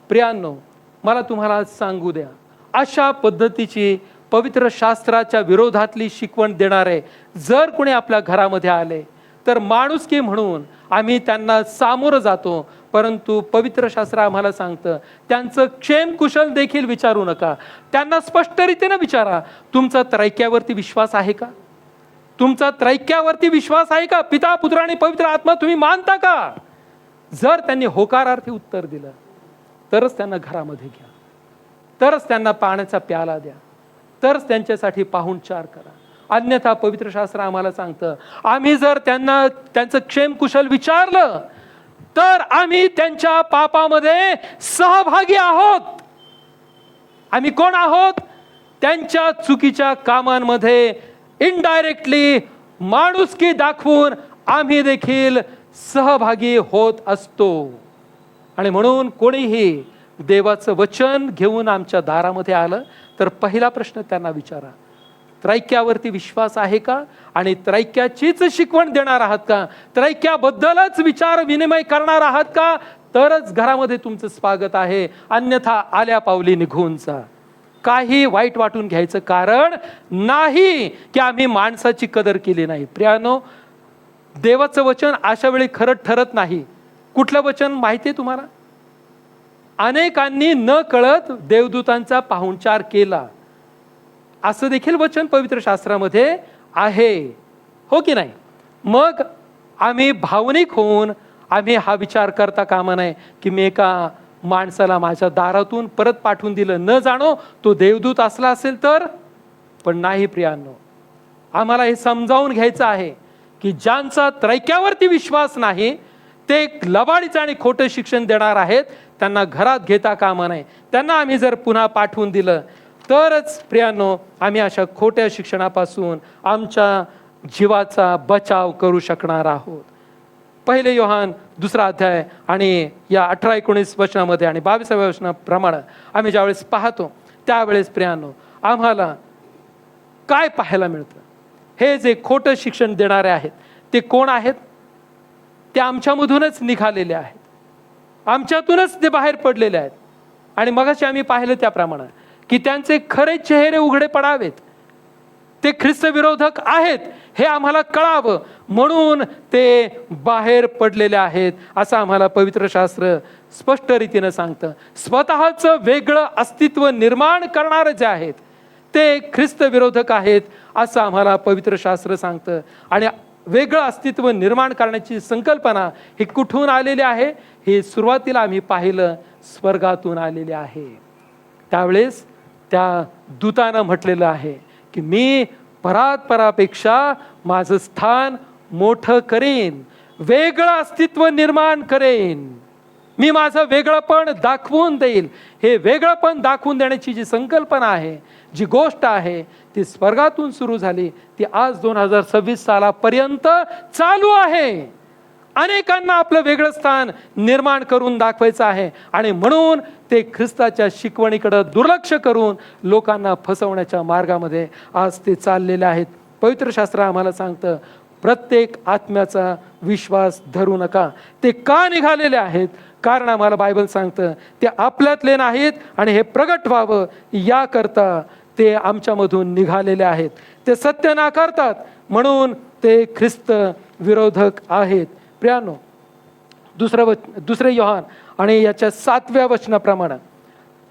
प्रियांनो, मला तुम्हाला सांगू द्या, अशा पद्धतीची पवित्र शास्त्राच्या विरोधातली शिकवण देणारे जर कोणी आपल्या घरामध्ये आले तर माणुसकी म्हणून आम्ही त्यांना सामोरं जातो. परंतु पवित्र शास्त्र आम्हाला सांगतं त्यांचं क्षेमकुशल देखील विचारू नका. त्यांना स्पष्ट रीतीने विचारा, तुमचा त्रैक्यावरती विश्वास आहे का? तुमचा त्रैक्यावरती विश्वास आहे का? पिता, पुत्र आणि पवित्र आत्मा तुम्ही मानता का? जर त्यांनी होकारार्थी उत्तर दिलं तरच त्यांना घरामध्ये घ्या, तरच त्यांना पाण्याचा प्याला द्या, तरच त्यांच्यासाठी पाहुणचार करा. अन्यथा पवित्र शास्त्र आम्हाला सांगतं आम्ही जर त्यांना त्यांचं क्षेमकुशल विचारलं तर आम्ही त्यांच्या पापामध्ये सहभागी आहोत. आम्ही कोण आहोत? त्यांच्या चुकीच्या कामांमध्ये इनडायरेक्टली माणुसकी दाखवून आम्ही देखील सहभागी होत असतो. आणि म्हणून कोणीही देवाचं वचन घेऊन आमच्या दारामध्ये आलं तर पहिला प्रश्न त्यांना विचारा, त्रैक्यावरती विश्वास आहे का? आणि त्रैक्याचीच शिकवण देणार आहात का? त्रैक्याबद्दलच विचार विनिमय करणार आहात का? तरच घरामध्ये तुमचं स्वागत आहे, अन्यथा आल्या पावली निघून जा. काही वाईट वाटून घ्यायचं कारण नाही की आम्ही माणसाची कदर केली नाही. प्रियानो, देवाचं वचन अशा वेळी खरं ठरत नाही. कुठलं वचन माहिती आहे तुम्हाला? अनेकांनी न कळत देवदूतांचा पाहुणचार केला, असं देखील वचन पवित्र शास्त्रामध्ये आहे, हो की नाही? मग आम्ही भावनिक होऊन आम्ही हा विचार करता कामा नये की मी एका माणसाला माझ्या दारातून परत पाठवून दिलं, न जाणो तो देवदूत असला असेल तर. पण नाही प्रियांनो, आम्हाला हे समजावून घ्यायचं आहे की ज्यांचा त्रैक्यावरती विश्वास नाही ते लबाडीचं आणि खोटं शिक्षण देणार आहेत, त्यांना घरात घेता कामा नये. त्यांना आम्ही जर पुन्हा पाठवून दिलं तरच प्रियांनो आम्ही अशा खोट्या शिक्षणापासून आमच्या जीवाचा बचाव करू शकणार आहोत. पहिले योहान 2 अध्याय आणि या 18-19 वचनामध्ये आणि 22व्या वचनाप्रमाणे आम्ही ज्यावेळेस पाहतो त्यावेळेस प्रियांनो आम्हाला काय पाहायला मिळतं? हे जे खोटं शिक्षण देणारे आहेत ते कोण आहेत? ते आमच्यामधूनच निघालेले आहेत, आमच्यातूनच ते बाहेर पडलेले आहेत. आणि मगाशी आम्ही पाहिलं त्याप्रमाणे की त्यांचे खरे चेहरे उघडे पडावेत, ते ख्रिस्त विरोधक आहेत हे आम्हाला कळावं म्हणून ते बाहेर पडलेले आहेत, असं आम्हाला पवित्र शास्त्र स्पष्ट रीतीनं सांगतं. स्वतःचं वेगळं अस्तित्व निर्माण करणारे जे आहेत ते ख्रिस्त विरोधक आहेत असं आम्हाला पवित्र शास्त्र सांगतं. आणि वेगळं अस्तित्व निर्माण करण्याची संकल्पना ही कुठून आलेली आहे? हे सुरुवातीला आम्ही पाहिलं, स्वर्गातून आलेले आहे. त्यावेळेस त्या दूतानं म्हटलेलं आहे की मी परात्परापेक्षा माझं स्थान मोठं करेन, वेगळं अस्तित्व निर्माण करेन, मी माझं वेगळंपण दाखवून देईल. हे वेगळंपण दाखवून देण्याची जी संकल्पना आहे, जी गोष्ट आहे ती स्वर्गातून सुरू झाली, ती आज 2026 सालापर्यंत चालू आहे. अनेकांना आपलं वेगळं स्थान निर्माण करून दाखवायचं आहे आणि म्हणून ते ख्रिस्ताच्या शिकवणीकडे दुर्लक्ष करून लोकांना फसवण्याच्या मार्गामध्ये आज ते चाललेले आहेत. पवित्र शास्त्र आम्हाला सांगतं प्रत्येक आत्म्याचा विश्वास धरू नका. ते का निघालेले आहेत? कारण आम्हाला बायबल सांगतं ते आपल्यातले नाहीत आणि हे प्रगट व्हावं याकरता ते आमच्यामधून निघालेले आहेत. ते सत्य नाकारतात म्हणून ते ख्रिस्त विरोधक आहेत. प्रियानो, दुसरे योहान आणि याच्या 7व्या वचनाप्रमाणे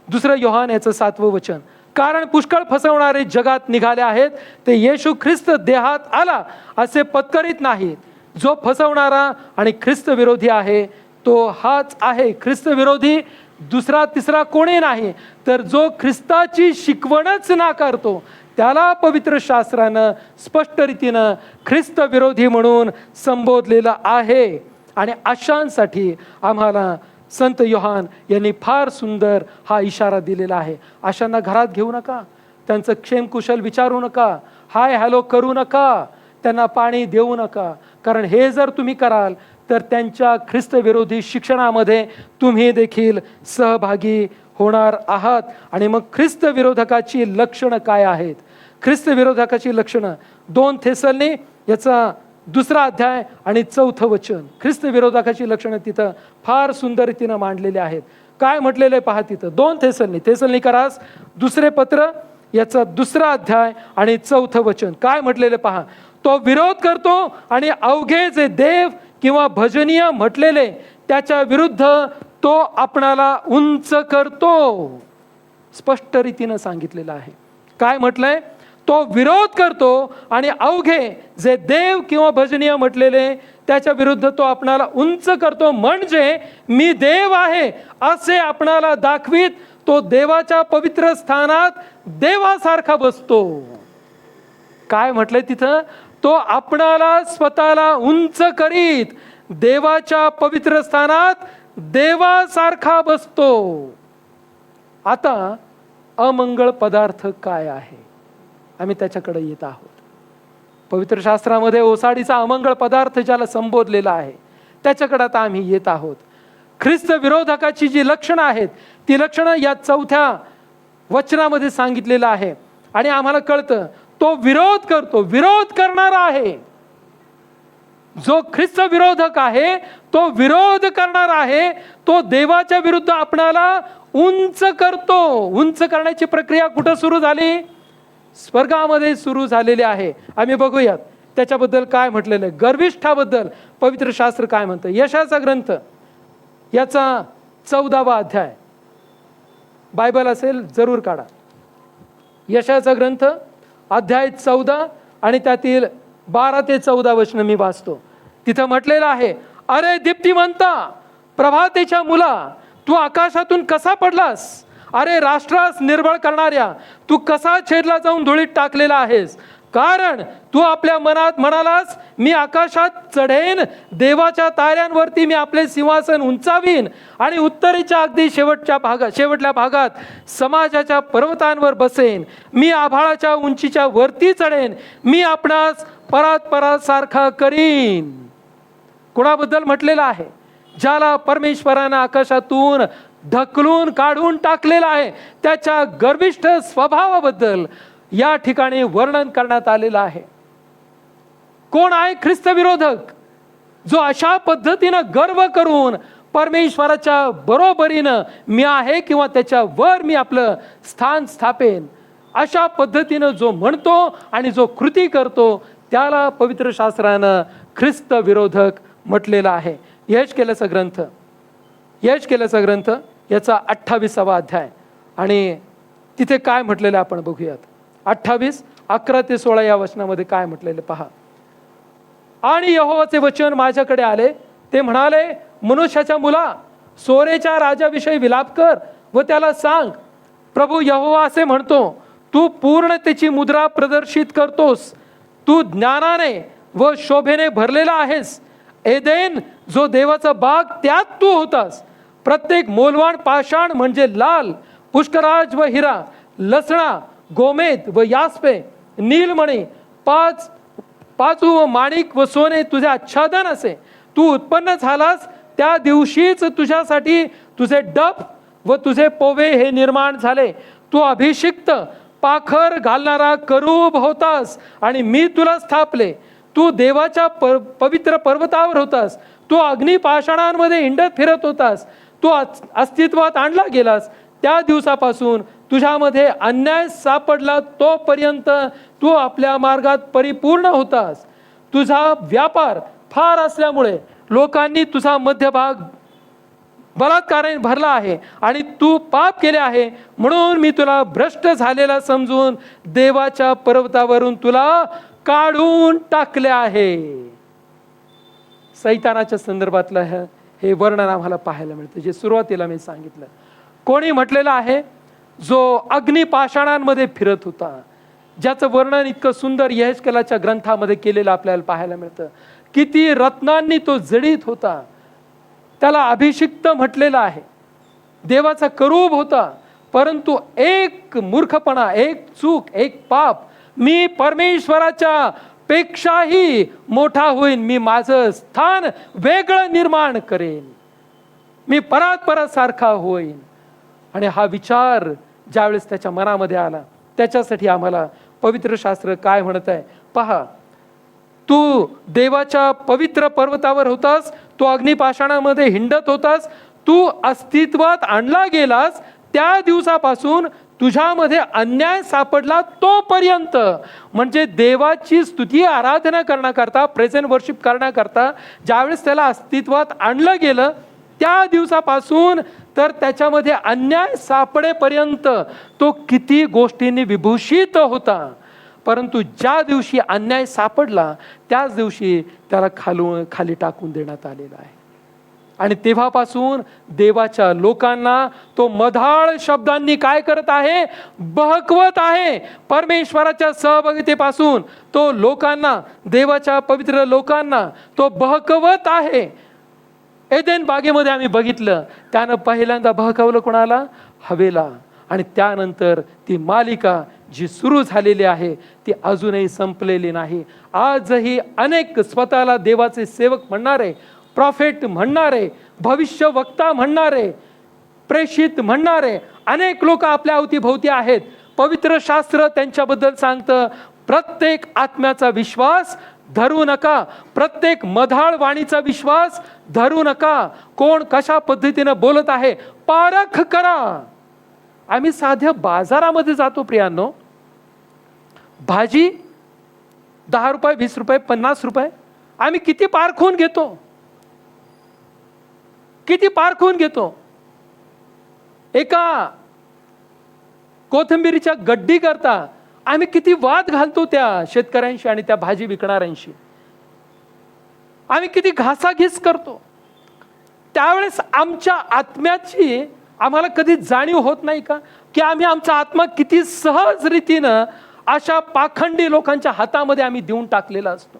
2 योहान याचं 7वं वचन, कारण पुष्कळ फसवणारे जगात निघाले आहेत, ते येशू ख्रिस्त देहात आला असे पत्करीत नाहीत. जो फसवणारा आणि ख्रिस्त विरोधी आहे तो हाच आहे. ख्रिस्त विरोधी दुसरा तिसरा कोणी नाही, तर जो ख्रिस्ताची शिकवणच नाकारतो त्याला पवित्र शास्त्रानं स्पष्ट रीतीनं ख्रिस्त विरोधी म्हणून संबोधलेलं आहे. आणि अशांसाठी आम्हाला संत योहान यांनी फार सुंदर हा इशारा दिलेला आहे. अशांना घरात घेऊ नका, त्यांचं क्षेमकुशल विचारू नका, हाय हॅलो करू नका, त्यांना पाणी देऊ नका. कारण हे जर तुम्ही कराल तर त्यांच्या ख्रिस्त विरोधी शिक्षणामध्ये तुम्ही देखील सहभागी होणार आहात. आणि मग ख्रिस्त विरोधकाची लक्षणं काय आहेत? ख्रिस्त विरोधकाची लक्षणं 2 थेसलनी याचा 2 अध्याय आणि 4थं वचन. ख्रिस्त विरोधकाची लक्षणं तिथं फार सुंदर रीतीनं मांडलेली आहेत. काय म्हटलेलं आहे पहा तिथं. 2 थेसलनिकरास 2 पत्र याचा 2 अध्याय आणि 4थं वचन. काय म्हटलेलं पहा, तो विरोध करतो आणि अवघे जे देव किंवा भजनीय म्हटलेले त्याच्या विरुद्ध तो आपणाला उंच करतो. स्पष्ट रीतीनं सांगितलेलं आहे. काय म्हटलंय? तो विरोध करतो आणि अवघे जे देव किंवा भजनीय म्हटलेले त्याच्या विरुद्ध तो आपणाला उंच करतो. म्हणजे मी देव आहे असे आपणाला दाखवीत तो देवाच्या पवित्र स्थानात देवासारखा बसतो. काय म्हटलंय तिथं? तो आपणाला स्वतःला उंच करीत देवाच्या पवित्र स्थानात देवासारखा बसतो. आता अमंगळ पदार्थ काय आहे? आम्ही त्याच्याकडे येत आहोत. पवित्र शास्त्रामध्ये ओसाडीचा अमंगळ पदार्थ ज्याला संबोधलेला आहे त्याच्याकडे आता आम्ही येत आहोत. ख्रिस्त विरोधकाची जी लक्षणं आहेत ती लक्षणं या 4थ्या वचनामध्ये सांगितलेलं आहे. आणि आम्हाला कळतं तो विरोध करतो, विरोध करणारा आहे. जो ख्रिस्त विरोधक आहे तो विरोध करणार आहे. तो देवाच्या विरुद्ध आपणाला उंच करतो. उंच करण्याची प्रक्रिया कुठं सुरू झाली? स्वर्गामध्ये सुरू झालेली आहे. आम्ही बघूयात त्याच्याबद्दल काय म्हटलेलं आहे. गर्विष्ठाबद्दल पवित्र शास्त्र काय म्हणतं? यशाचा ग्रंथ याचा 14वा अध्याय, बायबल असेल जरूर काढा. यशाचा ग्रंथ अध्याय 14 आणि त्यातील 12 ते 14 वचन मी वाचतो. तिथं म्हटलेलं आहे, अरे दीप्तिमंता प्रभातेच्या मुला, तू आकाशातून कसा पडलास? अरे राष्ट्रास निर्बळ करणाऱ्या, तू कसा छेदला जाऊन धुळीत टाकलेला आहेस? कारण तू आपल्या मनात म्हणालास, मी आकाशात चढेन, देवाच्या ताऱ्यांवरती मी आपले सिंहासन उंचावीन आणि उत्तरेच्या अगदी शेवटल्या भागात समाजाच्या पर्वतांवर बसेन. मी आभाळाच्या उंचीच्या वरती चढेन, मी आपणास परात सारखा करीन. कुणाबद्दल म्हटलेलं आहे? ज्याला परमेश्वरानं आकाशातून ढकलून काढून टाकलेला आहे, त्याच्या गर्विष्ठ स्वभावाबद्दल या ठिकाणी वर्णन करण्यात आलेलं आहे. कोण आहे ख्रिस्त विरोधक? जो अशा पद्धतीनं गर्व करून परमेश्वराच्या बरोबरीनं मी आहे किंवा त्याच्या वर मी आपलं स्थान स्थापेन, अशा पद्धतीनं जो म्हणतो आणि जो कृती करतो त्याला पवित्र शास्त्रानं ख्रिस्त विरोधक म्हटलेला आहे. यहेजकेलाचा ग्रंथ याचा 28वा अध्याय आणि तिथे काय म्हटलेलं आपण बघूयात. 28, 11 ते 16 या वचनामध्ये काय म्हटलेलं पहा. आणि यहोवाचे वचन माझ्याकडे आले, ते म्हणाले, मनुष्याच्या मुला, सोरेच्या राजाविषयी विलाप कर व त्याला सांग, प्रभू यहोवा असे म्हणतो, तू पूर्णतेची मुद्रा प्रदर्शित करतोस, तू ज्ञानाने व शोभेने भरलेला आहेस. एदेन जो देवाचा बाग, त्यात तू होतास. प्रत्येक मोलवाण पाषाण म्हणजे लाल, पुष्कराज व हिरा, लसणा, गोमेद व यास्पे, नीलमणी, पाचू व माणिक व सोने तुझे आच्छादन असे. तू उत्पन्न झालास त्या दिवशीच तुझ्यासाठी तुझे डफ व तुझे पोवे हे निर्माण झाले. तू अभिषिक्त पाखर घालणारा करूब होतास आणि मी तुला स्थापले. तू देवाच्या पवित्र पर्वतावर होतास. तू अग्निपाषाणांमध्ये हिंडत फिरत होतास. तू अस्तित्वात आणला गेलास. त्या दिवसापासून तुझ्यामध्ये अन्याय सापडला तोपर्यंत तू आपल्या मार्गात परिपूर्ण होतास. तुझा व्यापार फार असल्यामुळे लोकांनी तुझा मध्यभाग बलात्काराने भरला आहे आणि तू पाप केले आहे, म्हणून मी तुला भ्रष्ट झालेला समजून देवाच्या पर्वतावरून तुला काढून टाकले आहे. सैतानाच्या संदर्भातलं हे वर्णन आम्हाला पाहायला मिळतं, जे सुरुवातीला मी सांगितलं. कोणी म्हटलेलं आहे? जो अग्निपाषाणांमध्ये फिरत होता, ज्याचं वर्णन इतकं सुंदर यहेजकेलाच्या ग्रंथामध्ये केलेलं आपल्याला पाहायला मिळतं. किती रत्नांनी तो जडित होता. त्याला अभिषिक्त म्हटलेलं आहे. देवाचा करूब होता, परंतु एक मूर्खपणा, एक चूक, एक पाप, मी परमेश्वराच्या पेक्षाही मोठा होईन, मी माझं स्थान वेगळं निर्माण करेन, मी परात सारखा होईन. आणि हा विचार ज्यावेळेस त्याच्या मनामध्ये आला, त्याच्यासाठी आम्हाला पवित्र शास्त्र काय म्हणत आहे पहा. तू देवाच्या पवित्र पर्वतावर होतास, तू अग्निपाषाणामध्ये हिंडत होतास, तू अस्तित्वात आणला गेलास. त्या दिवसापासून तुझ्यामध्ये अन्याय सापडला तोपर्यंत, म्हणजे देवाची स्तुती आराधना करण्याकरता, प्रेझेंट वर्शिप करण्याकरता ज्यावेळेस त्याला अस्तित्वात आणलं गेलं, त्या दिवसापासून तर त्याच्यामध्ये अन्याय सापडेपर्यंत तो किती गोष्टींनी विभूषित होता. परंतु ज्या दिवशी अन्याय सापडला त्याच दिवशी त्याला खाली टाकून देण्यात आलेला आहे. आणि तेव्हापासून देवाच्या लोकांना तो मधाळ शब्दांनी काय करत आहे? बहकवत आहे. परमेश्वराच्या सहभागितेपासून तो लोकांना, देवाच्या पवित्र लोकांना तो बहकवत आहे. एदेन बागेमध्ये आम्ही बघितलं, त्यानं पहिल्यांदा बहकवलं कोणाला? हवेला. आणि त्यानंतर ती मालिका जी सुरू झालेली आहे ती अजूनही संपलेली नाही. आजही अनेक स्वतःला देवाचे सेवक म्हणणारे, प्रॉफेट म्हणणारे, भविष्य वक्ता म्हणणारे, प्रेषित म्हणणारे अनेक लोक आपल्या अवतीभोवती आहेत. पवित्र शास्त्र त्यांच्याबद्दल सांगतं, प्रत्येक आत्म्याचा विश्वास धरू नका, प्रत्येक मधाळ वाणीचा विश्वास धरू नका. कोण कशा पद्धतीनं बोलत आहे पारख करा. आम्ही साध्या बाजारामध्ये जातो प्रियांनो, भाजी 10 रुपये, 20 रुपये, 50 रुपये, आम्ही किती पारखून घेतो, किती पारखून घेतो. एका कोथिंबीरीच्या गड्डी करता आम्ही किती वाद घालतो त्या शेतकऱ्यांशी आणि त्या भाजी विकणाऱ्यांशी. आम्ही किती घासाघीस करतो. त्यावेळेस आमच्या आत्म्याची आम्हाला कधी जाणीव होत नाही का, की आम्ही आमचा आत्मा किती सहज रीतीनं अशा पाखंडी लोकांच्या हातामध्ये आम्ही देऊन टाकलेला असतो.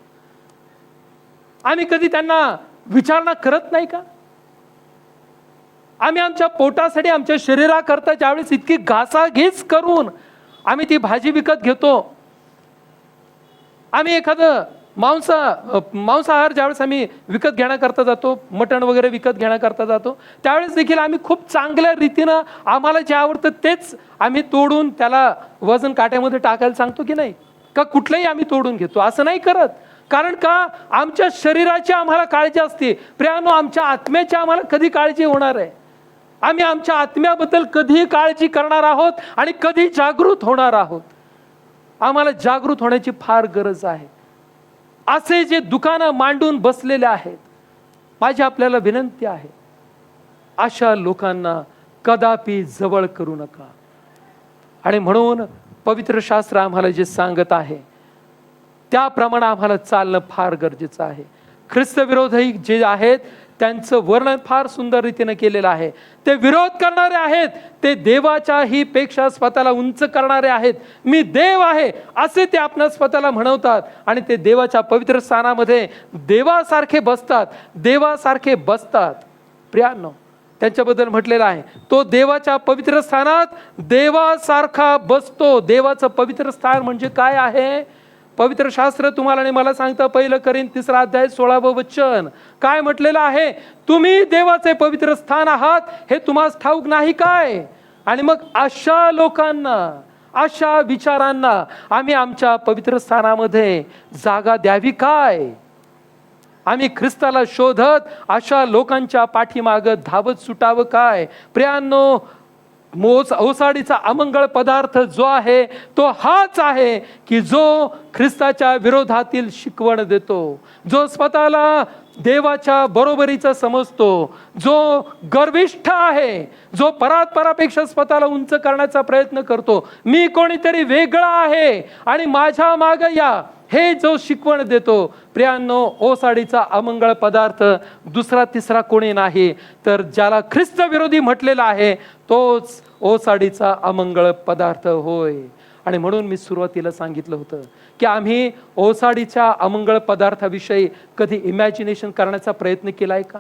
आम्ही कधी त्यांना विचारणा करत नाही का. आम्ही आमच्या पोटासाठी, आमच्या शरीराकरता ज्यावेळेस इतकी घासाघीस करून आम्ही ती भाजी विकत घेतो. आम्ही एखादं मांसाहार ज्यावेळेस आम्ही विकत घेण्याकरता जातो, मटण वगैरे विकत घेण्याकरता जातो, त्यावेळेस देखील आम्ही खूप चांगल्या रीतीनं आम्हाला जे आवडतं तेच आम्ही तोडून त्याला वजन काट्यामध्ये टाकायला सांगतो की नाही का. कुठलंही आम्ही तोडून घेतो असं नाही करत. कारण का आमच्या शरीराची आम्हाला काळजी असते. प्रियानो, आमच्या आत्म्याची आम्हाला कधी काळजी होणार आहे. आम्ही आमच्या आत्म्याबद्दल कधी काळजी करणार आहोत आणि कधी जागृत होणार आहोत. आम्हाला जागृत होण्याची फार गरज आहे. असे जे दुकानं मांडून बसलेले आहेत, माझी आपल्याला विनंती आहे, अशा लोकांना कदापि जवळ करू नका. आणि म्हणून पवित्र शास्त्र आम्हाला जे सांगत आहे त्याप्रमाणे आम्हाला चालणं फार गरजेचं आहे. ख्रिस्त विरोधी जे आहेत त्यांचं वर्णन फार सुंदर रीतीने केलेलं आहे. ते विरोध करणारे आहेत, ते देवाच्याही पेक्षा स्वतःला उंच करणारे आहेत. मी देव आहे असे ते आपल्या स्वतःला म्हणवतात आणि ते देवाच्या पवित्र स्थानामध्ये देवासारखे बसतात. प्रियांनो, त्यांच्याबद्दल म्हटलेलं आहे, तो देवाच्या पवित्र स्थानात देवासारखा बसतो. देवाचं पवित्र स्थान म्हणजे काय आहे? पवित्र शास्त्र तुम्हाला आणि मला सांगतं, 1 कोरिंथी 3 अध्याय 16 वचन काय म्हटलेलं आहे? तुम्ही देवाचे पवित्र स्थान आहात हे तुम्हाला ठाऊक नाही काय? आणि मग अशा लोकांना, अशा विचारांना आम्ही आमच्या पवित्र स्थानामध्ये जागा द्यावी काय? आम्ही ख्रिस्ताला शोधत अशा लोकांच्या पाठीमागं धावत सुटावं काय? प्रियांनो, ओसाडीचा अमंगळ पदार्थ जो आहे तो हाच आहे की जो ख्रिस्ताच्या विरोधातील शिकवण देतो, जो स्वतःला देवाच्या बरोबरीचा समजतो, जो गर्विष्ठ आहे, जो परापेक्षा स्वतःला उंच करण्याचा प्रयत्न करतो. मी कोणीतरी वेगळा आहे आणि माझ्या मागे या, हे जो शिकवण देतो. प्रियांनो, ओसाडीचा अमंगळ पदार्थ दुसरा तिसरा कोणी नाही, तर ज्याला ख्रिस्त विरोधी म्हटलेला आहे तोच ओसाडीचा अमंगळ पदार्थ होय. आणि म्हणून मी सुरुवातीला सांगितलं होतं की आम्ही ओसाडीच्या अमंगळ पदार्थाविषयी कधी इमॅजिनेशन करण्याचा प्रयत्न केलाय का?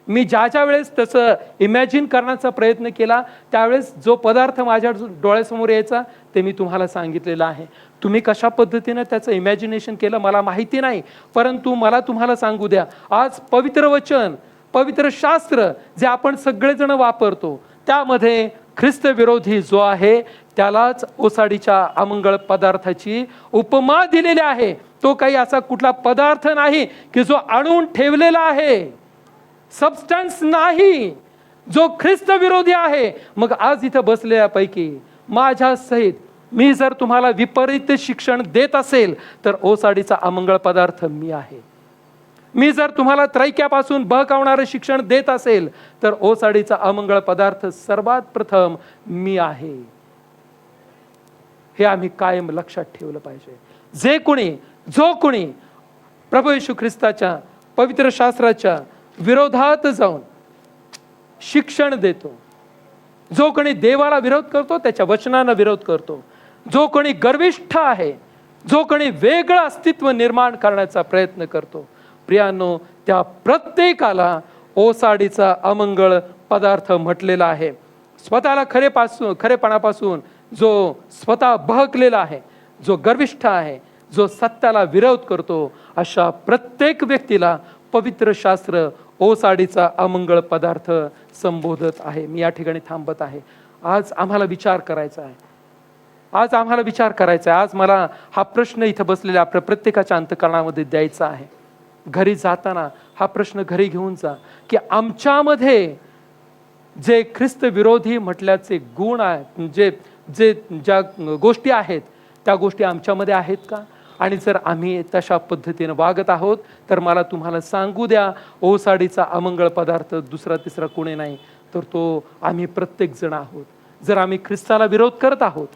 मी ज्या वेळेस तसं इमॅजिन करण्याचा प्रयत्न केला त्यावेळेस जो पदार्थ माझ्या डोळ्यासमोर यायचा ते मी तुम्हाला सांगितलेलं आहे. तुम्ही कशा पद्धतीनं त्याचं इमॅजिनेशन केलं मला माहिती नाही, परंतु मला तुम्हाला सांगू द्या, आज पवित्र वचन, पवित्र शास्त्र जे आपण सगळेजण वापरतो त्यामध्ये ख्रिस्त विरोधी जो आहे त्यालाच ओसाडीच्या अमंगळ पदार्थाची उपमा दिलेली आहे. तो काही असा कुठला पदार्थ नाही की जो आणून ठेवलेला आहे, सबस्टन्स नाही, जो ख्रिस्त विरोधी आहे. मग आज इथं बसलेल्यापैकी माझ्या सहित मी जर तुम्हाला विपरीत शिक्षण देत असेल तर ओसाडीचा अमंगळ पदार्थ मी आहे. मी जर तुम्हाला त्रैक्यापासून बहकावणारं शिक्षण देत असेल तर ओसाडीचा अमंगळ पदार्थ सर्वात प्रथम मी आहे. हे आम्ही कायम लक्षात ठेवलं पाहिजे. जो कोणी प्रभू येशू ख्रिस्ताच्या पवित्र शास्त्राच्या विरोधात जाऊन शिक्षण देतो, जो कोणी देवाला विरोध करतो, त्याच्या वचनांना विरोध करतो, जो कोणी गर्विष्ठ आहे, जो कोणी वेगळं अस्तित्व निर्माण करण्याचा प्रयत्न करतो, प्रियांनो, त्या प्रत्येकाला ओसाडीचा अमंगळ पदार्थ म्हटलेला आहे. स्वतःला खरेपणापासून जो स्वतः बहकलेला आहे, जो गर्विष्ठ आहे, जो सत्याला विरोध करतो, अशा प्रत्येक व्यक्तीला पवित्र शास्त्र ओसाडीचा अमंगळ पदार्थ संबोधत आहे. मी या ठिकाणी थांबत आहे. आज आम्हाला विचार करायचा आहे. आज आम्हाला विचार करायचा आहे. आज मला हा प्रश्न इथं बसलेल्या आपल्या प्रत्येकाच्या अंतःकरणामध्ये द्यायचा आहे. घरी जाताना हा प्रश्न घरी घेऊन जा की आमच्यामध्ये जे ख्रिस्त विरोधी म्हटल्याचे गुण आहेत, जे जे ज्या गोष्टी आहेत त्या गोष्टी आमच्यामध्ये आहेत का? आणि जर आम्ही तशा पद्धतीने वागत आहोत तर मला तुम्हाला सांगू द्या, ओसाडीचा अमंगळ पदार्थ दुसरा तिसरा कोणी नाही, तर तो आम्ही प्रत्येक जण आहोत. जर आम्ही ख्रिस्ताला विरोध करत आहोत,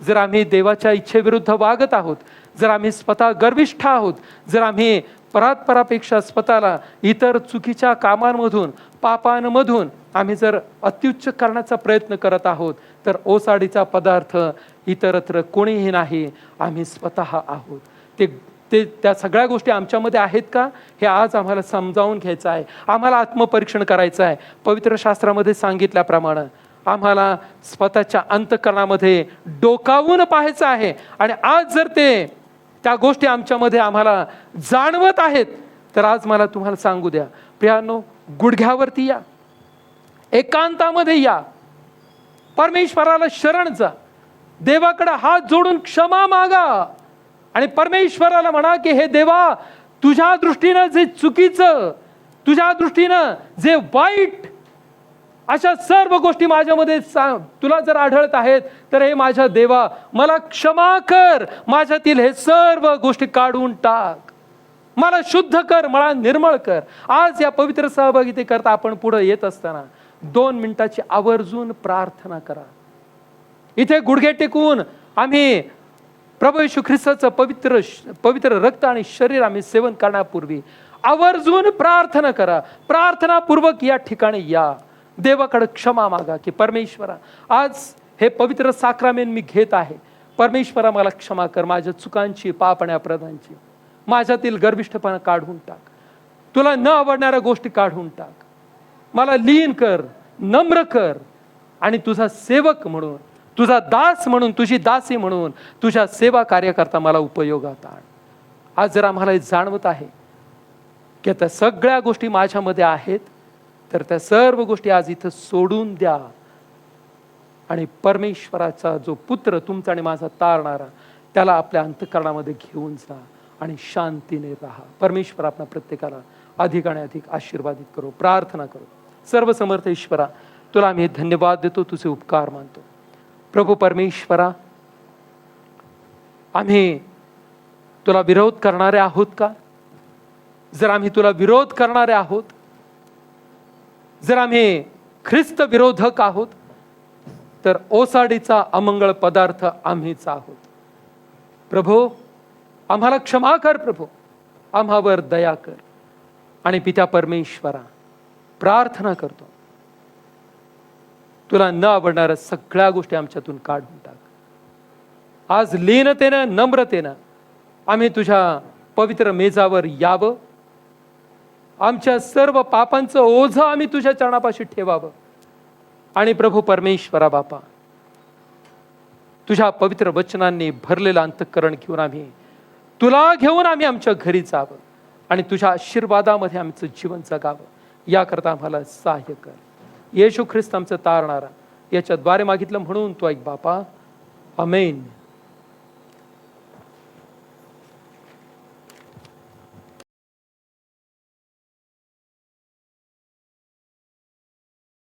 जर आम्ही देवाच्या इच्छेविरुद्ध वागत आहोत, जर आम्ही स्वतः गर्विष्ठ आहोत, जर आम्ही परात्परापेक्षा स्वतःला इतर चुकीच्या कामांमधून पापांमधून आम्ही जर अत्युच्च करण्याचा प्रयत्न करत आहोत, तर ओसाडीचा पदार्थ इतरत्र कोणीही नाही, आम्ही स्वतः आहोत. ते त्या सगळ्या गोष्टी आमच्यामध्ये आहेत का, हे आज आम्हाला समजावून घ्यायचं आहे. आम्हाला आत्मपरीक्षण करायचं आहे. पवित्र शास्त्रामध्ये सांगितल्याप्रमाणे आम्हाला स्वतःच्या अंतःकरणामध्ये डोकावून पाहायचं आहे. आणि आज जर त्या गोष्टी आमच्यामध्ये आम्हाला जाणवत आहेत, तर आज मला तुम्हाला सांगू द्या प्रियानो, गुडघ्यावरती या, एकांतामध्ये या, परमेश्वराला शरण जा, देवाकडे हात जोडून क्षमा मागा आणि परमेश्वराला म्हणा की हे देवा, तुझ्या दृष्टीनं जे चुकीचं, तुझ्या दृष्टीनं जे वाईट, अशा सर्व गोष्टी माझ्यामध्ये तुला जर आढळत आहेत, तर हे माझ्या देवा मला क्षमा कर, माझ्यातील हे सर्व गोष्टी काढून टाक, मला शुद्ध कर, मला निर्मळ कर. आज या पवित्र सहभागितेकरता आपण पुढे येत असताना 2 मिनिटाची आवर्जून प्रार्थना करा. इथे गुडघे टेकून आम्ही प्रभू येशू ख्रिस्ताचं पवित्र रक्त आणि शरीर आम्ही सेवन करण्यापूर्वी आवर्जून प्रार्थना करा. प्रार्थनापूर्वक या ठिकाणी या, देवाकडे क्षमा मागा की परमेश्वरा, आज हे पवित्र साक्रामेंट मी घेत आहे, परमेश्वरा मला क्षमा कर, माझ्या चुकांची, पाप आणि अपराधांची, माझ्यातील गर्विष्ठपणा काढून टाक, तुला न आवडणाऱ्या गोष्टी काढून टाक, मला लीन कर, नम्र कर आणि तुझा सेवक म्हणून, तुझा दास म्हणून, तुझी दासी म्हणून तुझ्या सेवा कार्यकर्ता मला उपयोगात आण. आज जर आम्हाला हे जाणवत आहे की त्या सगळ्या गोष्टी माझ्यामध्ये आहेत, तर त्या सर्व गोष्टी आज इथं सोडून द्या आणि परमेश्वराचा जो पुत्र तुमचा आणि माझा तारणारा, त्याला आपल्या अंतःकरणामध्ये घेऊन जा आणि शांतीने राहा. परमेश्वर आपल्या प्रत्येकाला अधिक आणि अधिक आशीर्वादित करो. प्रार्थना करो. सर्व समर्थ ईश्वरा, तुला आम्ही धन्यवाद देतो, तुझे उपकार मानतो. प्रभू परमेश्वरा, आम्ही तुला विरोध करणारे आहोत का? जर आम्ही तुला विरोध करणारे आहोत, जर आम्ही ख्रिस्त विरोधक आहोत, तर ओसाडीचा अमंगळ पदार्थ आम्हीच आहोत. प्रभू, आम्हाला क्षमा कर. प्रभू, आम्हावर दया कर. आणि पित्या परमेश्वरा, प्रार्थना करतो, तुला न आवडणाऱ्या सगळ्या गोष्टी आमच्यातून काढून टाक. आज लीनतेनं, नम्रतेनं आम्ही तुझ्या पवित्र मेजावर यावं. आमच्या सर्व पापांचं ओझं आम्ही तुझ्या चरणापाशी ठेवावं. आणि प्रभू परमेश्वरा बापा, तुझ्या पवित्र वचनांनी भरलेलं अंतःकरण घेऊन आम्ही तुला घेऊन आम्ही आमच्या घरी जावं आणि तुझ्या आशीर्वादामध्ये आमचं जीवन जगावं. याकरता आम्हाला सहाय्य कर. येशू ख्रिस्त आमचं तारणारा, याच्याद्वारे मागितलं म्हणून तो ऐक बापा. आमेन.